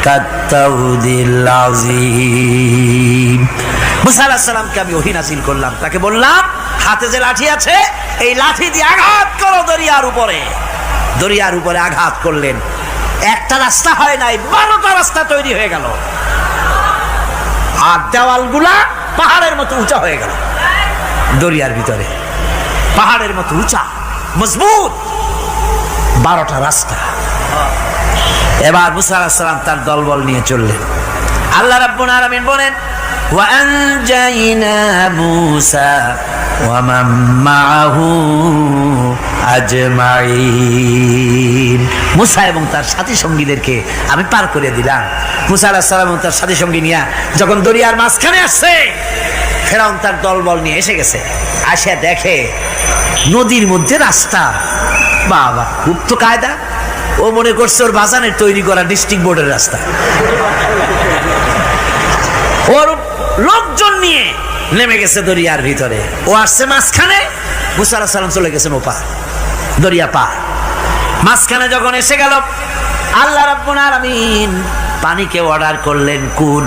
কাত্তাউদিল আযীম। মুসা আলাইহিস সালামকে আমি ওহী নাযিল করলাম, তাকে বললাম হাতে যে লাঠি আছে, এই লাঠি দিয়ে আঘাত করো দরিয়ার উপরে। দরিয়ার উপরে আঘাত করলেন, একটা রাস্তা হয় নাই, 12টা রাস্তা তৈরি হয়ে গেল। আর দেওয়ালগুলা পাহাড়ের মতো উঁচা হয়ে গেল। দরিয়ার ভিতরে পাহাড়ের মতো উঁচা, মজবুত 12টা রাস্তা। এবার মুসা আলাইহিস সালাম তার দলবল নিয়ে চললেন। আল্লাহ রাব্বুল আলামিন বলেন, ওয়া আনজাইনা মুসা ওয়া মান মাআহু আজমাইন। মুসা এবং তার সাথী সঙ্গীদেরকে আমি পার করে দিলাম। মুসা আলাইহিস সালাম এবং তার সাথী সঙ্গী নিয়ে যখন দরিয়ার মাঝখানে আসছে, ফেরাউন তার দলবল নিয়ে এসে গেছে। আসে দেখে নদীর মধ্যে রাস্তা। বাবা, খুব তো কায়দা। ও মনে করছে ওর বাজানের তৈরি করা ডিস্ট্রিক্ট বোর্ডের রাস্তা। ওর লোকজন নিয়ে নেমে গেছে দরিয়ার ভিতরে। ও আসছে মাঝখানে, মুসা আলাইহিস সালাম চলে গেছেন ওপার, দরিয়া পার। মাঝখানে যখন এসে গেল, আল্লাহ রাব্বুল আলামিন পানিকে অর্ডার করলেন। কোন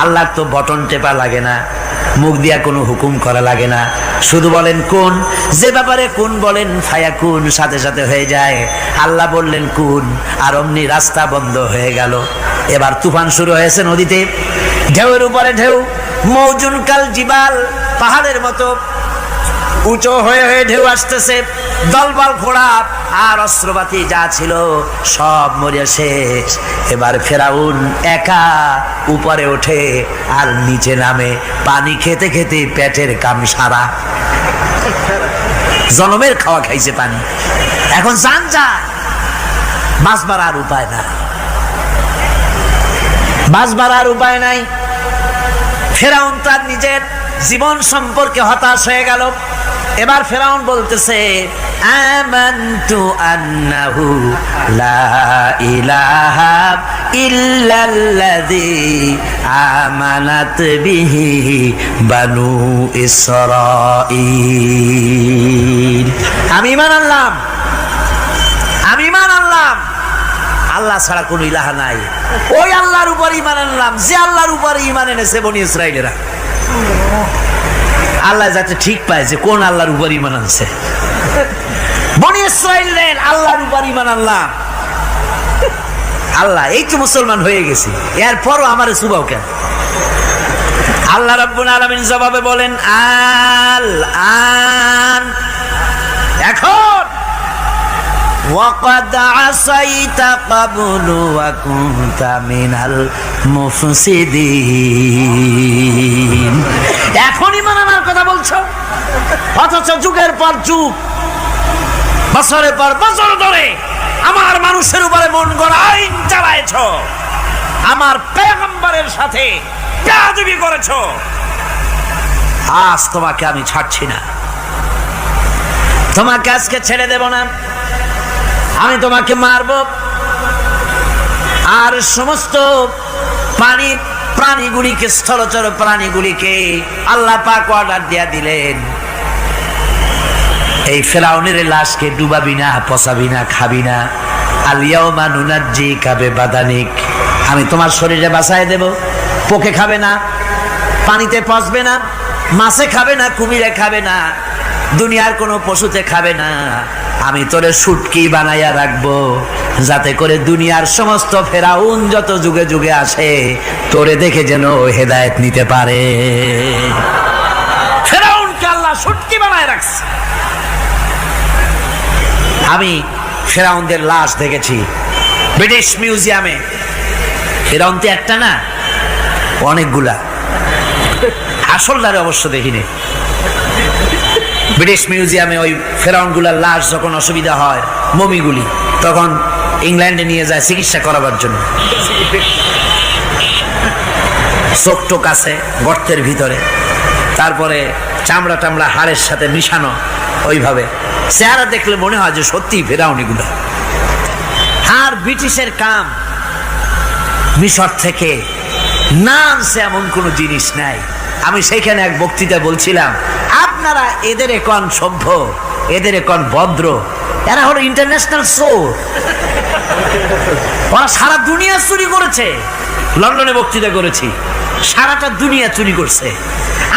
আল্লাহর তো বটন টেপা লাগে না, মুখ দিয়া কোনো হুকুম করা লাগে না। শুধু বলেন কুন, যে ব্যাপারে কুন বলেন ফায়াকুন, সাথে সাথে হয়ে যায়। আল্লাহ বললেন কুন, আর অমনি রাস্তা বন্ধ হয়ে গেল। এবার তুফান শুরু হয়েছে নদীতে, ঢেউয়ের উপরে ঢেউ, মৌজুন কাল জিবাল, পাহাড়ের মতো উঁচু হয়ে হয়ে ঢেউ আসতেছে। দলবল ঘোড়া আর অস্ত্রপাতি যা ছিল সব মরিয়া শেষ। এবার ফেরাউন একা উপরে ওঠে আর নিচে নামে, পানি খেতে খেতে পেটের কাম সারা, জনমের খাওয়া খাইছে পানি। এখন জান যায়, বাঁচবার আর উপায় নাই, বাঁচবার আর উপায় নাই। ফেরাউন তার নিজের জীবন সম্পর্কে হতাশ হয়ে গেল। এবার ফেরাউন বলতেছে, আমানতু আন্নাহু লা ইলাহা ইল্লাল্লাযী আমানাত বিহি বানু ইসরাঈল। আমি ঈমান আনলাম, আমি ঈমান আনলাম আল্লাহ ছাড়া কোনো ইলাহা নাই। ওই আল্লাহর উপর ঈমান আনলাম যে আল্লাহর উপর ঈমান এনেছে বনি ইসরাঈলেরা। আল্লাহ যাতে ঠিক পায় যে কোন আল্লাহর উপর ঈমান আনছে। বনি ইসরাঈলের আল্লাহর উপর ঈমান আনলাম। আল্লাহ এই তো মুসলমান হয়ে গেছি, এরপরও আমারে সুবাও কেন? আল্লাহ রাব্বুল আলামিন জবাবে বলেন, আল আন, এখন ওয়াকাদ আসাইতা ক্বাবলু ওয়া কুনতা মিনাল মুফসিদিন। এখন ঈমান আনার কথা বলছো, অথচ যুগের পর যুগ, বছরের পর বছর ধরে আমার মানুষের উপরে মন গড়া আইন চালাইছো, আমার পয়গম্বরের সাথে বেয়াদবি করেছো। আজ তোমাকে আমি ছাড়ছি না, তোমাকে আজকে ছেড়ে দেব না, আমি তোমাকে মারব। আর সমস্ত প্রাণীগুলিকে, স্থলচর প্রাণীগুলিকে আল্লাহ পাক অর্ডার দিয়া দিলেন, এই ফেরাউনের লাশকে ডুবাবি না, পচাবি না, খাবি না। আলিয়াউমা নুনাজ্জিকা বিবাদানিক, আমি তোমার শরীরে বাঁচায় দেব। পোকে খাবে না, পানিতে পচবে না, মাছে খাবে না, কুমিরে খাবে না, দুনিয়ার কোনো পশুতে খাবে না। আমি তোরে শুটকি বানাইয়া রাখবো, যাতে করে দুনিয়ার সমস্ত ফেরাউন যত যুগে যুগে আসে তোরে দেখে যেন হেদায়েত নিতে পারে। ফেরাউনকে আল্লাহ শুটকি বানায় রাখছে। আমি ফেরাউনদের লাশ দেখেছি ব্রিটিশ মিউজিয়ামে। ফেরাউন তো একটা না, অনেকগুলা। আসলদারে অবশ্য দেখিনি। ব্রিটিশ মিউজিয়ামে ওই ফেরাউনগুলার লাশ যখন অসুবিধা হয়, মমিগুলি, তখন ইংল্যান্ডে নিয়ে যায় চিকিৎসা করাবার জন্য। চোখ টোক আছে গর্তের ভিতরে, তারপরে চামড়া টামড়া হাড়ের সাথে মিশানো, ওইভাবে চেহারা দেখলে মনে হয় যে সত্যি ফেরাউন এগুলো। আর ব্রিটিশের কাম মিশর থেকে না আনছে এমন কোনো জিনিস নাই। আমি সেইখানে এক বক্তৃতা বলছিলাম, আপনারা এদের এখন সভ্য, এদের এখন ভদ্র, এরা হলো ইন্টারন্যাশনাল চোর। ওরা সারা দুনিয়া চুরি করেছে। লন্ডনে বক্তৃতা করেছি, সারাটা দুনিয়া চুরি করছে,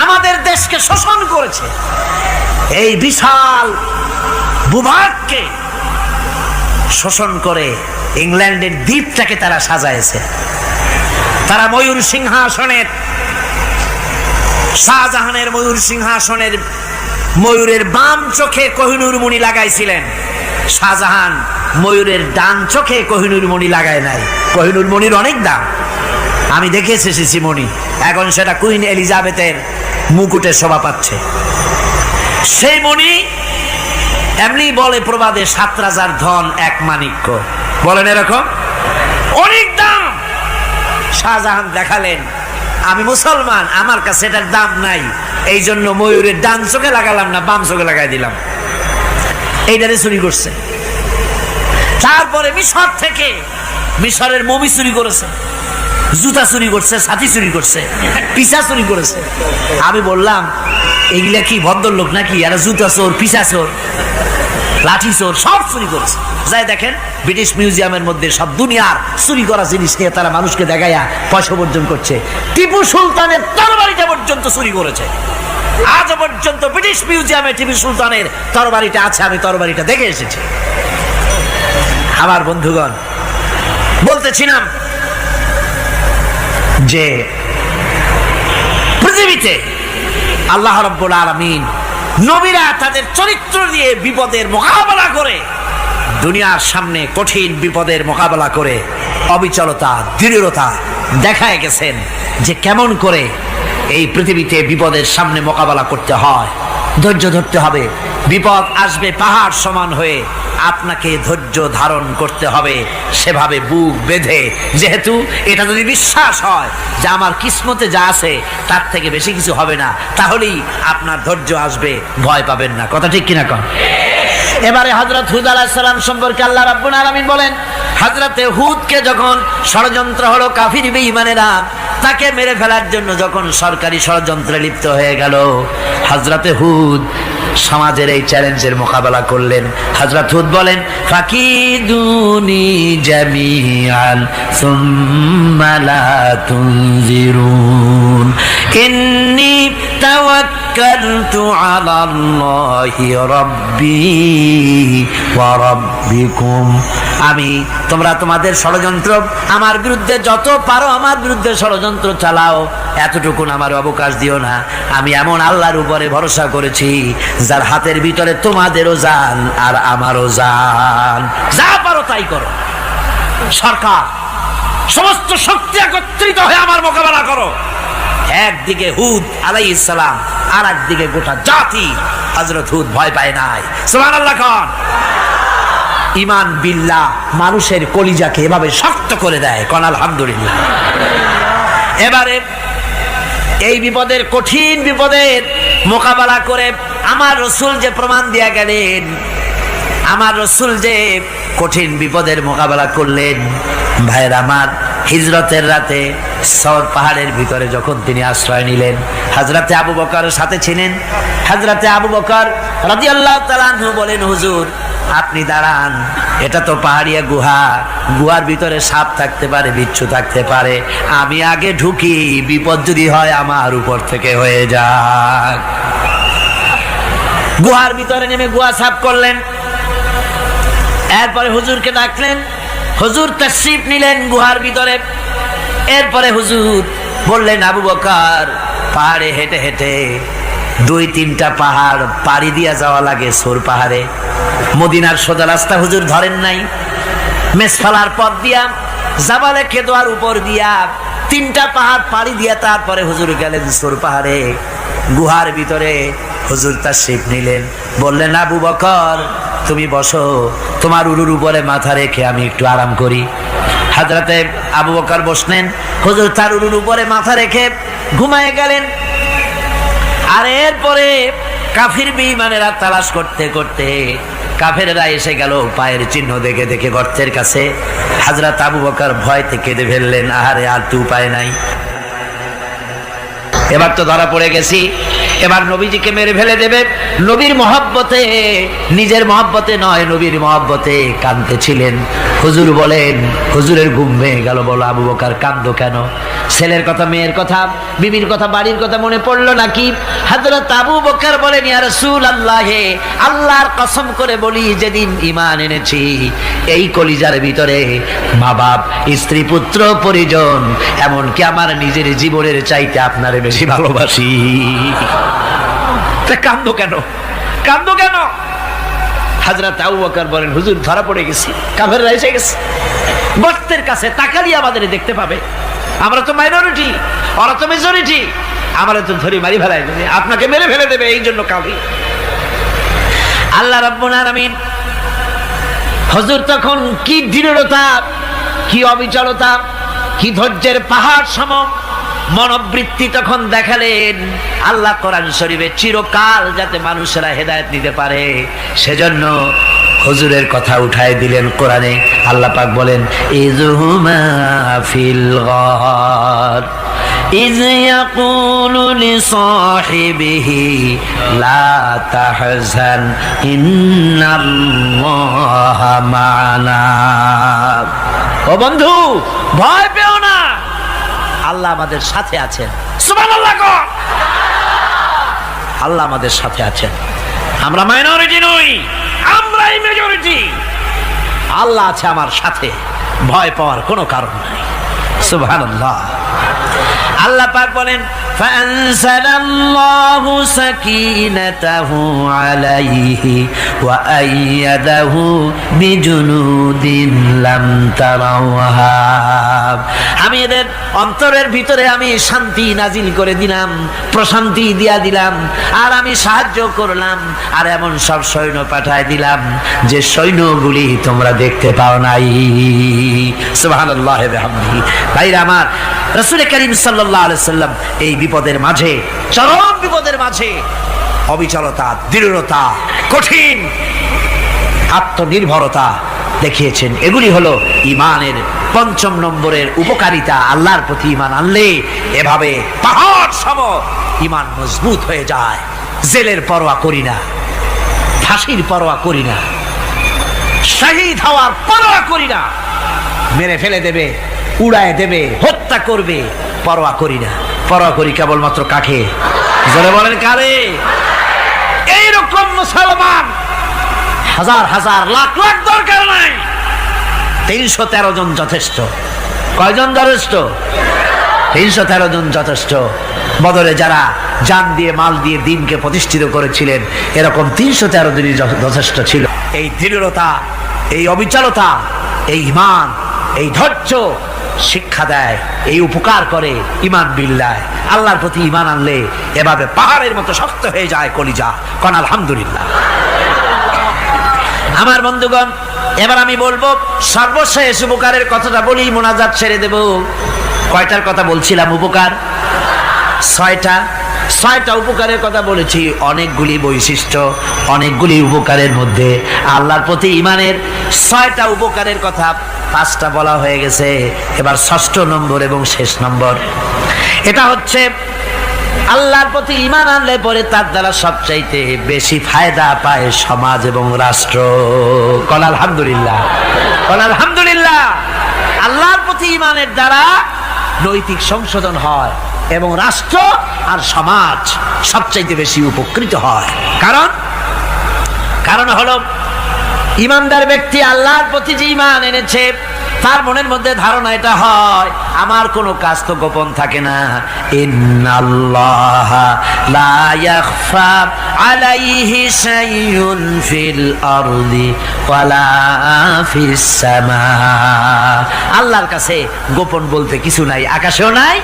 আমাদের দেশকে শোষণ করেছে। এই বিশাল ভূভাগকে শোষণ করে ইংল্যান্ডের দ্বীপটাকে তারা সাজাইছে। তারা ময়ূর সিংহাসনের, শাহজাহানের ময়ূর সিংহাসনের ময়ূরের বাম চোখে কোহিনূর মণি লাগাইছিলেন। শাহজাহান ময়ূরের ডান চোখে কোহিনূর মণি লাগায় নাই। কোহিনূর মণির অনেক দাম, আমি দেখে এসেছি মণি। এখন সেটা কুইন এলিজাবেথের মুকুটে শোভা পাচ্ছে। সেই মণি এমনি বলে প্রবাদে 7 রাজার ধন 1 মাণিক্য, বলেন এরকম অনেক দাম। শাহজাহান দেখালেন, আমি মুসলমান, আমার কাছে এটার দাম নাই, এই জন্য ময়ূরের ডান চোখে লাগালাম না, বাম চোখে লাগাই দিলাম। এইটারে চুরি করছে। তারপরে মিশর থেকে, মিশরের মমি চুরি করেছে, জুতা চুরি করছে, ছাতি চুরি করছে, পিসা চুরি করেছে। আমি বললাম, এগুলা কি ভদ্রলোক নাকি? এরা জুতা চোর, পিসা চোর, লাঠি চোর, সব চুরি করেছে। যাই দেখেন ব্রিটিশ মিউজিয়ামের মধ্যে সব দুনিয়ার চুরি করা জিনিস নিয়ে তারা মানুষকে দেখাইয়া পয়সা উপার্জন করছে। টিপু সুলতানের তরবারিটা পর্যন্ত চুরি করেছে। আজ পর্যন্ত ব্রিটিশ মিউজিয়ামে টিপু সুলতানের তরবারিটা আছে, আমি তরবারিটা দেখে এসেছি। আমার বন্ধুগণ, বলতেছিলাম যে পৃথিবীতে আল্লাহ রাব্বুল আলামিন নবীরা তাদের চরিত্র দিয়ে বিপদের মোকাবেলা করে, দুনিয়ার সামনে কঠিন বিপদের মোকাবেলা করে অবিচলতা, দৃঢ়তা দেখায় গেছেন যে কেমন করে এই পৃথিবীতে বিপদের সামনে মোকাবেলা করতে হয়। ধৈর্য ধরতে হবে, বিপদ আসবে পাহাড় সমান হয়ে, আপনাকে ধৈর্য ধারণ করতে হবে সেভাবে বুক বেঁধে। যেহেতু এটা যদি বিশ্বাস হয় যে আমার কিসমতে যা আছে তার থেকে বেশি কিছু হবে না, তাহলেই আপনার ধৈর্য আসবে, ভয় পাবেন না। কথা ঠিক কিনা কন? এবারে হযরত হুদ আলাইহিস সালাম সম্পর্কে আল্লাহ রাব্বুল আলামিন বলেন, হযরতে হুদকে যখন ষড়যন্ত্র হলো কাফির বেঈমানেরা তাকে মেরে ফেলার জন্য যখন সরকারি ষড়যন্ত্রে লিপ্ত হয়ে গেল, হযরতে হুদ সমাজের এই চ্যালেঞ্জের মোকাবেলা করলেন। হযরত হুদ বলেন, ফাকিদুনি জামিআন সুম্মা লা তুনজিরুন ইন্নী তাওয়াক্কালতু আলাল্লাহি রাব্বি ওয়া রাব্বিকুম। তোমরা তোমাদের ষড়যন্ত্র আমার বিরুদ্ধে যত পারো আমার বিরুদ্ধে ষড়যন্ত্র চালাও, এতটুকুন আমার অবকাশ দিও না। আমি এমন আল্লাহর উপরে ভরসা করেছি যার হাতের ভিতরে তোমাদেরও জান আর আমারও জান। যা পারো তাই করো। সরকার সমস্ত শক্তি একত্রিত হয়ে আমার মোকাবেলা করো। একদিকে হুদ আলাইহিস সালাম, আর একদিকে গোটা জাতি। হযরত হুদ ভয় পায় নাই। সুবহানাল্লাহ খান। ঈমান বিল্লাহ মানুষের কলিজাকে এভাবে শক্ত করে দেয়। কোন আলহামদুলিল্লাহ। এবারে এই বিপদের, কঠিন বিপদের মোকাবেলা করে আমার রাসূল যে প্রমাণ দিয়া গেলেন, আমার রাসূল যে কঠিন বিপদের মোকাবেলা করলেন, ভাইরা আমার, হিজরতের রাতে সওর পাহাড়ের ভিতরে যখন তিনি আশ্রয় নিলেন, হযরতে আবু বকরের সাথে ছিলেন। হযরতে আবু বকর রাদিয়াল্লাহু তাআলা আনহু বলেন, হুজুর আপনি দাঁড়ান, এটা তো পাহাড়িয়া গুহা, গুহার ভিতরে সাপ থাকতে পারে, বিচ্ছু থাকতে পারে, আমি আগে ঢুকি, বিপদ যদি হয় আমার উপর থেকে হয়ে যাক। গুহার ভিতরে নেমে গুহা সাফ করলেন। এরপরে হুজুরকে ডাকলেন, হুজুর তাশরীফ নিলেন গুহার ভিতরে। এরপরে হুজুর বললেন, আবু বকর, পাহাড়ে হেঁটে হেঁটে 2-3টা পাহাড় পাড়ি দিয়া যাওয়া লাগে সোর পাহাড়ে। মদিনার সোজা রাস্তা হুজুর ধরেন নাই, মেসফালার পথ দিয়া, জাবালে কেদোয়ার উপর দিয়া 3টা পাহাড় পাড়ি দিয়া তারপরে হুজুর গেলেন সোর পাহাড়ে। গুহার ভিতরে হুজুর তাশরীফ নিলেন। বললেন, আবু বকর তুমি বসো, তোমার উরুর উপরে মাথা রেখে আমি একটু আরাম করি। হযরতে আবু বকর বসলেন, হুজুর তার উরুর উপরে মাথা রেখে ঘুমায় গেলেন। আর এরপরে কাফির বেঈমানেরা তালাশ করতে করতে কাফেররা এসে গেল পায়ের চিহ্ন দেখে দেখে গর্তের কাছে। হযরত আবু বকর ভয়তে কেঁদে ফেললেন, আহারে আর তো উপায় নাই, এবার তো ধরা পড়ে গেছি, এবার নবীজিকে মেরে ফেলে দেবে। নবীর মহব্বতে, নিজের মহব্বতে নয়, নবীর মহব্বতে কাঁদতেছিলেন। হুজুর বলেন, হুজুরের ঘুম ভেঙে গেল। বলো, আবু বকর কাঁদো কেন? ছেলের কথা, মেয়ের কথা, বিবির কথা, বাড়ির কথা মনে পড়লো নাকি? হযরত আবু বকর বলেন, ইয়া রাসূলুল্লাহ, আল্লাহর কসম করে বলি, যেদিন ঈমান এনেছি এই কলিজার ভিতরে মা বাপ, স্ত্রী, পুত্র, পরিজন, এমনকি আমার নিজের জীবনের চাইতে আপনারে বেশি ভালোবাসি। কান্দো কেন? কান্দো কেন? হযরত আবু বকর বলেন, হুজুর ধরা পড়ে গেছি, কাফেররা এসে গেছে গর্তের কাছে, তাকালি আমাদের দেখতে পাবে, আমরা তো মাইনরিটি, ওরা তো মেজরিটি, আমরা তো ধরে মারি ফেলাই দেবে, আপনাকে মেরে ফেলে দেবে, এই জন্য কাঁদি। আল্লাহ রাব্বুল আলামিন, হুজুর তখন কি দৃঢ়তা, কি অবিচলতা, কি ধৈর্যের পাহাড় সম মনোবৃত্তি তখন দেখালেন। আল্লাহ কোরআন শরীফে চিরকাল যাতে মানুষেরা হেদায়েত নিতে পারে সেজন্য হুজুরের কথা উঠায় দিলেন কোরআনে। আল্লাহ পাক বলেন, ইযহুমা ফিল গার ইয ইয়াকুলু লিসাহিবিহি লা তাহজান ইন্নাল্লাহা মা'ানা। ও বন্ধু, ভয় পেও না, আল্লাহ আমাদের সাথে আছেন। সুবহানাল্লাহ। আল্লাহ আমাদের সাথে আছেন। আমরা মাইনরিটি নই, আমরাই মেজরিটি। আল্লাহ আছে আমার সাথে, ভয় পাওয়ার কোনো কারণ নাই। সুবহানাল্লাহ। আল্লাহ পাক বলেন ফাআনসালাল্লাহু সাকিনাতাহু আলাইহি ওয়া আইয়াদাহু বিজুনুদিন লাম তারাওহা। আমি এদের অন্তরের ভিতরে আমি শান্তি নাজিল করে দিলাম, প্রশান্তি দিয়া দিলাম, আর আমি সাহায্য করলাম, আর এমন সব সৈন্য পাঠায় দিলাম যে সৈন্যগুলি তোমরা দেখতে পাও নাই। সুবহানাল্লাহ ওয়া বিহামদিহি। ভাইরা আমার, রাসূল করিম সাল্লাল্লাহু আলাইহি সাল্লাম এই বিপদের মাঝে, চরম বিপদের মাঝে অবিচলতা, দৃঢ়তা, কঠিন আত্মনির্ভরতা দেখিয়েছেন। এগুলি হলো ঈমানের ৫ম নম্বরের উপকারিতা। আল্লাহর প্রতি ঈমান আনলে এভাবে পাহাড় সম ঈমান মজবুত হয়ে যায়। জেলের পরোয়া করি না, ফাঁসির পরোয়া করি না, শহীদ হওয়ার পরোয়া করি না। মেরে ফেলে দেবে, উড়ায় দেবে, হত্যা করবে, পরোয়া করি না। পরোয়া করি কেবলমাত্র কাকে? জোরে বলেন কারে? এইরকম মুসলমান হাজার হাজার লাখ লাখ দরকার নাই, ৩১৩ জন যথেষ্ট। কয়জন যথেষ্ট? ৩১৩ জন যথেষ্ট। বদরে যারা জান দিয়ে মাল দিয়ে দিনকে প্রতিষ্ঠিত করেছিলেন, এরকম ৩১৩ জনই যথেষ্ট ছিল। এই দৃঢ়তা, এই অবিচলতা, এই ঈমান, এই ধৈর্য শিক্ষা দেয়, এই উপকার করে ঈমান বিল্লাহ। আল্লাহর প্রতি ঈমান আনলে এভাবে পাহাড়ের মতো শক্ত হয়ে যায় কলিজা। কোন আলহামদুলিল্লাহ। আমার বন্ধুগণ, এবার আমি বলবো সর্বশেষ উপকারের কথাটা বলি, মোনাজাত ছেড়ে দেব। কয়টার কথা বলছিলাম? উপকার ৬টা উপকারের কথা বলেছি। অনেকগুলি বৈশিষ্ট্য, অনেকগুলি উপকারের মধ্যে আল্লাহর প্রতি ঈমানের ৬টা উপকারের কথা ৫টা বলা হয়ে গেছে। এবার ৬ষ্ঠ নম্বর এবং শেষ নম্বর, এটা হচ্ছে আল্লাহর প্রতি ঈমান আনলে পরে তার দ্বারা সবচাইতে বেশি ফায়দা পায় সমাজ এবং রাষ্ট্র। কোন আলহামদুলিল্লাহ, কোন আলহামদুলিল্লাহ। আল্লাহর প্রতি ঈমানের দ্বারা নৈতিক সংশোধন হয় এবং রাষ্ট্র আর সমাজ সবচাইতে বেশি উপকৃত হয়। কারণ হলো ঈমানদার ব্যক্তি আল্লাহর প্রতি যে ঈমান এনেছে, তার মনের মধ্যে ধারণা এটা হয়, আমার কোনো কাজ তো গোপন থাকে না। ইন্নাল্লাহা লা ইয়াখফা আলাইহি শাইউন ফিল আরদি ওয়ালা ফিস সামা। আল্লাহর কাছে গোপন বলতে কিছু নাই, আকাশেও নাই,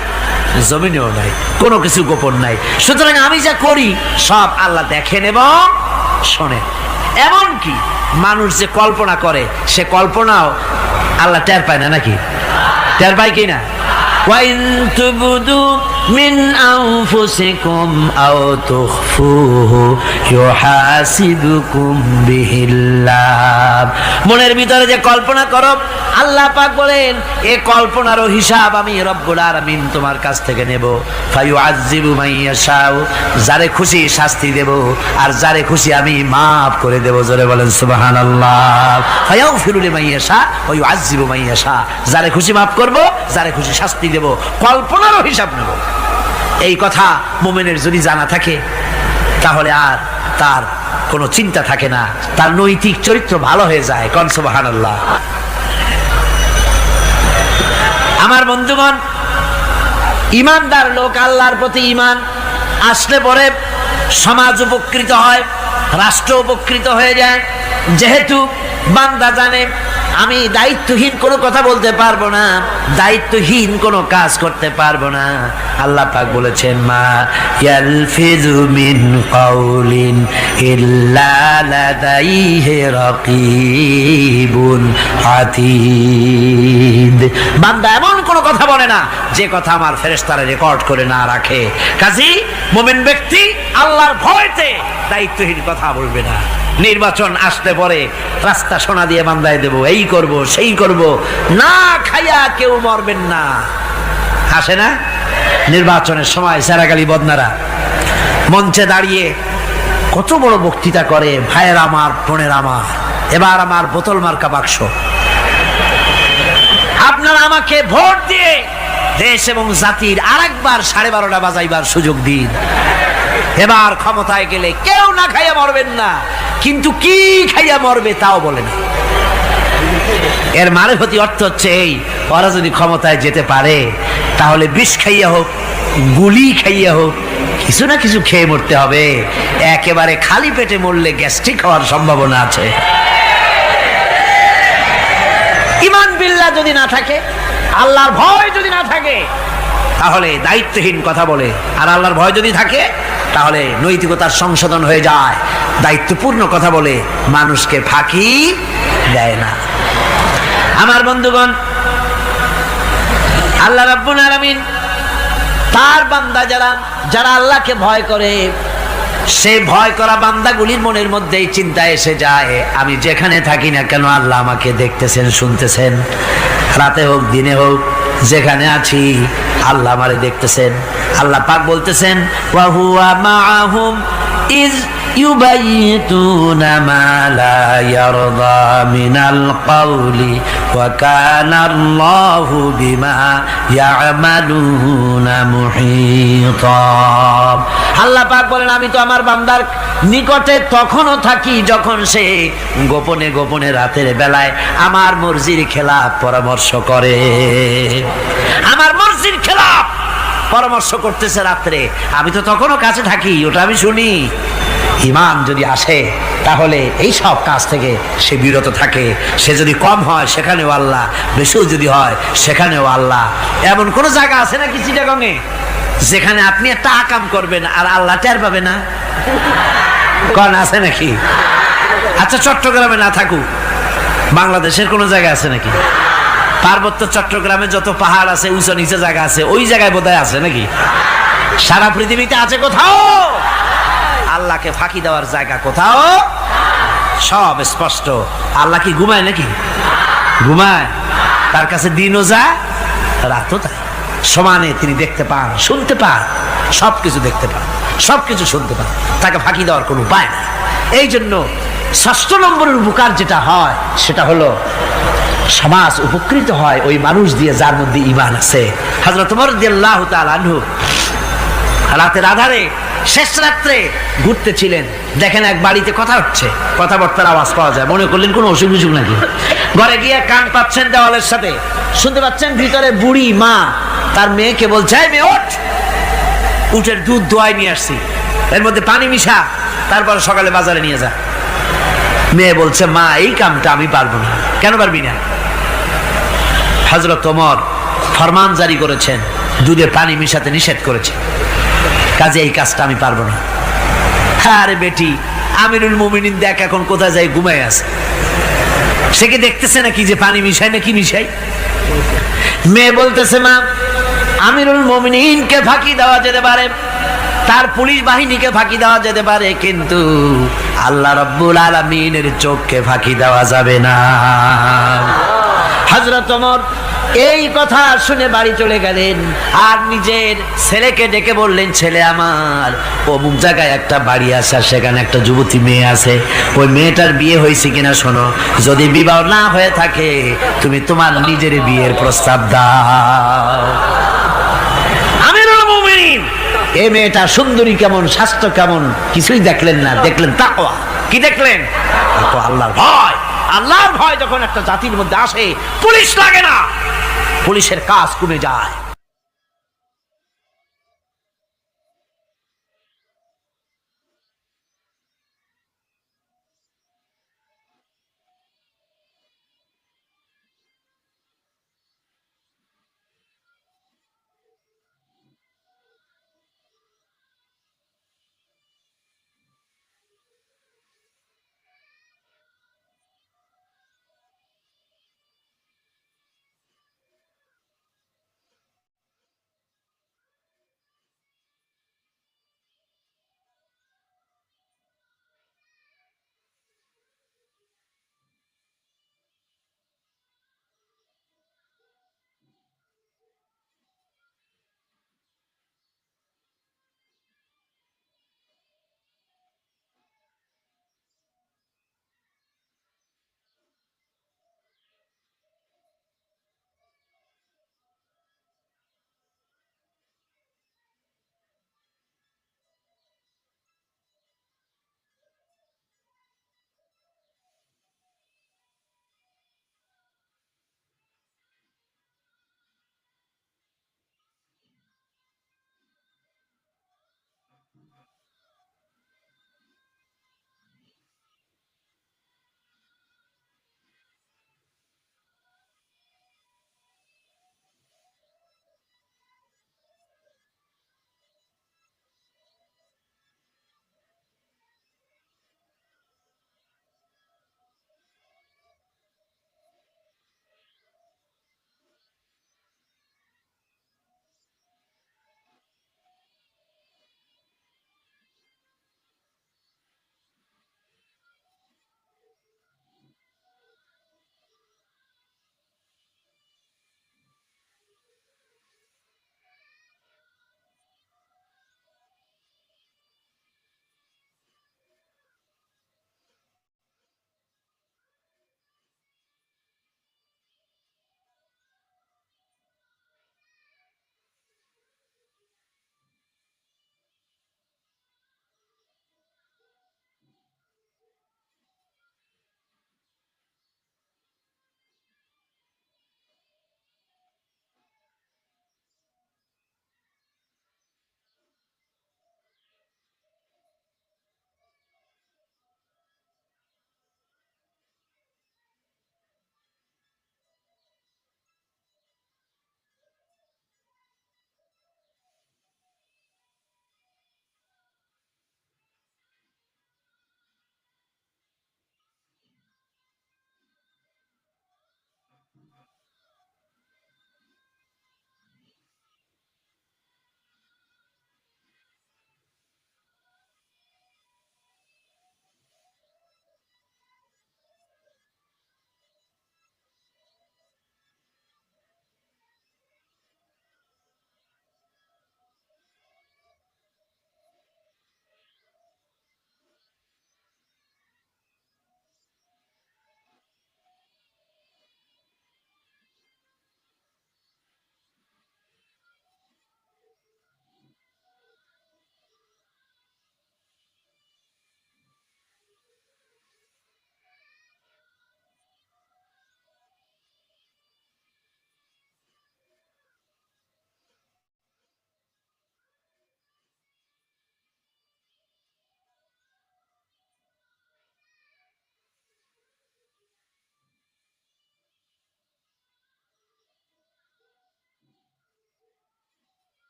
জমিনেও নাই, কোনো কিছু গোপন নাই। সুতরাং আমি যা করি সব আল্লাহ দেখেন এবং শোনেন। এমনকি মানুষ যে কল্পনা করে, সে কল্পনাও আল্লাহ টের পায় না, নাকি? টের পায় কি না? ওয়াইন তুবদু মিন আনফুসিকুম আও তুখফুহু ইউহাসিবুকুম বিহিল্লাহ। মনের ভিতরে যে কল্পনা করো, আল্লাহ পাক বলেন এই কল্পনারও হিসাব আমি রব্বুল আলামিন তোমার কাছ থেকে নেব। ফায়ুআযযিবু মান ইয়াশাউ, যারে খুশি শাস্তি দেব, আর যারে খুশি আমি মাফ করে দেব। জোরে বলেন সুবহানাল্লাহ। ফায়াগফিরু লিমান ইয়াশা ওয়া ইউআযযিবু মান ইয়াশা, যারে খুশি মাফ করব, যারে খুশি শাস্তি দেব, কল্পনারও হিসাব নেব। এই কথা মুমিনের যদি জানা থাকে, তাহলে আর তার কোনো চিন্তা থাকে না, তার নৈতিক চরিত্র ভালো হয়ে যায়। কোন সুবহানাল্লাহ। আমার বন্ধুগণ, ঈমানদার লোক, আল্লাহর প্রতি ঈমান আসলে পরে সমাজ উপকৃত হয়, রাষ্ট্র উপকৃত হয়ে যায়। যেহেতু বান্দা জানে আমি দায়িত্বহীন কোনো কথা বলতে পারবো না, দায়িত্বহীন কোনো কাজ করতে পারবো না। আল্লাহ পাক বলেছেন, মা ইয়ালফিযু মিন কাউলিন ইল্লা লাদাইহি রাকীবুন আতীদ। বান্দা এমন কোনো কথা বলে না যে কথা আমার ফেরেশতারা রেকর্ড করে না রাখে। কাজী মুমিন ব্যক্তি আল্লাহর ভয়তে দায়িত্বহীন কথা বলবে না। নির্বাচন আসতে পরে রাস্তা সোনা দিয়ে বান্ধায় দেব, এই করব সেই করব, না খাইয়া কেউ মরবেন না। আসে না নির্বাচনের সময় সারাগালি বদনারা মঞ্চে দাঁড়িয়ে কত বড় বক্তৃতা করে, ভাইয়ের আমার, বোনের আমার, এবার আমার বোতল মার্কা বাক্স, আপনারা আমাকে ভোট দিয়ে দেশ এবং জাতির আরেকবার 12:30 বাজাইবার সুযোগ দিন। এবার ক্ষমতায় গেলে কেউ না খাইয়া মরবেন না, কিন্তু কি খাইয়া মরবে তাও বলে না। এর মারফতি অর্থ হচ্ছে এই, ওরা যদি ক্ষমতায় যেতে পারে তাহলে বিষ খাইয়া হোক, গুলি খাইয়া হোক, কিছু না কিছু খেয়ে মরতে হবে। একেবারে খালি পেটে মরলে গ্যাস্ট্রিক হওয়ার সম্ভাবনা আছে। ঈমান বিল্লাহ যদি না থাকে, আল্লাহর ভয় যদি না থাকে, তাহলে দায়িত্বহীন কথা বলে। আর আল্লাহর ভয় যদি থাকে তাহলে নৈতিকতার সংশোধন হয়ে যায়, দায়িত্বপূর্ণ কথা বলে, মানুষকে ফাঁকি দেয় না। আমার বন্ধুগণ, আল্লাহ রাব্বুল আলামিন তার বান্দা যারা যারা আল্লাহকে ভয় করে, সে ভয় করা বান্দাগুলির মনের মধ্যেই চিন্তা এসে যায়, আমি যেখানে থাকি না কেন আল্লাহ আমাকে দেখতেছেন, শুনতেছেন। রাতে হোক দিনে হোক, যেখানে আছি আল্লাহ আমারে দেখতেছেন। আল্লাহ পাক বলতেছেন, ওয়া হুয়া মাআহুম ইজ ইউবাইতুনা মা লা ইয়ারদা মিনাল কওলি ওয়া কানা আল্লাহু বিমা ইয়ামালুনা মুহীতা। আল্লাহ পাক বলেন, আমি তো আমার বান্দার নিকটে তখনও থাকি যখন সে গোপনে গোপনে রাতের বেলায় আমার মর্জির খেলাফ পরামর্শ করে। আমার মর্জির খেলাফ পরামর্শ করতেছে রাত্রে, আমি তো তখনও কাছে থাকি, ওটা আমি শুনি। ঈমান যদি আসে তাহলে এই সব কাজ থেকে সে বিরত থাকে। সে যদি কম হয় সেখানেও আল্লাহ, বেশিও যদি হয় সেখানেও আল্লাহ। এমন কোন জায়গা আছে নাকি চিটাগংয়ে যেখানে আপনি একটা আকাম করবেন আর আল্লাহ টের পাবে না? কোন আছে নাকি? আচ্ছা, চট্টগ্রামে না থাকুক, বাংলাদেশের কোন জায়গা আছে নাকি? পার্বত্য চট্টগ্রামে যত পাহাড় আছে, উঁচু নিচে জায়গা আছে, ওই জায়গায় বোধহয় আছে নাকি? সারা পৃথিবীতে আছে কোথাও? আল্লাহকে ফাঁকি দেওয়ার জায়গা কোথাও? সব স্পষ্ট। আল্লাহ কি ঘুমায় নাকি? ঘুমায়? তার কাছে দিনও যায়, রাতও তাই। সমানে তিনি দেখতে পান, শুনতে পান, সবকিছু দেখতে পান, সবকিছু শুনতে পান। তাকে ফাঁকি দেওয়ার কোনো উপায় নেই। এই জন্য ৬ষ্ঠ নম্বরের উপকার যেটা হয় সেটা হলো সমাজ উপকৃত হয় ওই মানুষ দিয়ে যার মধ্যে ঈমান আছে। হযরত ওমর রাদিয়াল্লাহু তাআলা আনহু রাতের আধারে শেষ রাত্রে ঘুরতেছিলেন, দেখেন এক বাড়িতে কথা হচ্ছে, কথাবার্তার আওয়াজ পাওয়া যায়। মনে করলেন কোন অসুখ বিসুখ নাকি। ঘরে গিয়ে কান পাচ্ছেন দেওয়ালের সাথে, শুনতে পাচ্ছেন ভিতরে বুড়ি মা তার মেয়েকে বলছে, এই মেয়ে ওঠ, উটের দুধ দোয়াই নিয়ে আসছি, এর মধ্যে পানি মিশা, তারপর সকালে বাজারে নিয়ে যা। মেয়ে বলছে, মা এই কামটা আমি পারবো না। কেন পারবি না? হযরত ওমর ফরমান জারি করেছেন, দুধে পানি মিশাতে নিষেধ করেছেন, কাজে এই কাজটা আমি পারবো না। আরে বেটি, আমিরুল মুমিনিন দেখ এখন কোথায় যায়, ঘুমায় আছে। সে কি দেখতেছে নাকি যে পানি মিশাই না কি মিশাই? মেয়ে বলতেছে, মা আমিরুল মুমিনিনকে ফাঁকি দেওয়া যেতে পারে, তার পুলিশ বাহিনীকে ফাঁকি দেওয়া যেতে পারে, কিন্তু আল্লাহ রাব্বুল আলামিনের চোখকে ফাঁকি দেওয়া যাবে না। হযরত ওমর এই কথা শুনে বাড়ি চলে গেলেন আর নিজের ছেলেকে ডেকে বললেন, ছেলে আমার, অমুক জায়গায় একটা বাড়ি আছে, সেখানে একটা যুবতী মেয়ে আছে, ওই মেয়েটার বিয়ে হয়েছে কিনা শোনো, যদি বিবাহ না হয়ে থাকে তুমি তোমার নিজের বিয়ের প্রস্তাব দাও। আমিরুল মুমিনিন এই মেয়েটা সুন্দরী কেমন, স্বাস্থ্য কেমন কিছুই দেখলেন না, দেখলেন তাকওয়া। কি দেখলেন? আল্লাহর ভয়। আল্লাহর ভয় যখন একটা জাতির মধ্যে আসে, পুলিশ লাগে না, পুলিশের কাজ কমে যায়।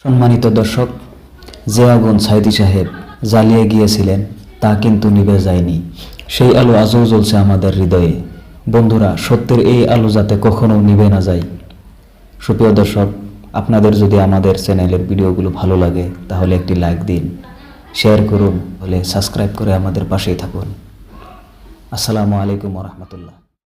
সম্মানিত দর্শক, যে আগুন সাইদি সাহেব জ্বালিয়ে গিয়েছিলেন তা কিন্তু নিভে যায়নি। সেই আলো আজও জ্বলছে আমাদের হৃদয়ে। বন্ধুরা, সত্যের এই আলো যাতে কখনো নিভে না যায়। সুপ্রিয় দর্শক, আপনাদের যদি আমাদের চ্যানেলের ভিডিওগুলো ভালো লাগে তাহলে একটি লাইক দিন, শেয়ার করুন, হলে সাবস্ক্রাইব করে আমাদের পাশেই থাকুন। আসসালামু আলাইকুম ওয়া রাহমাতুল্লাহ।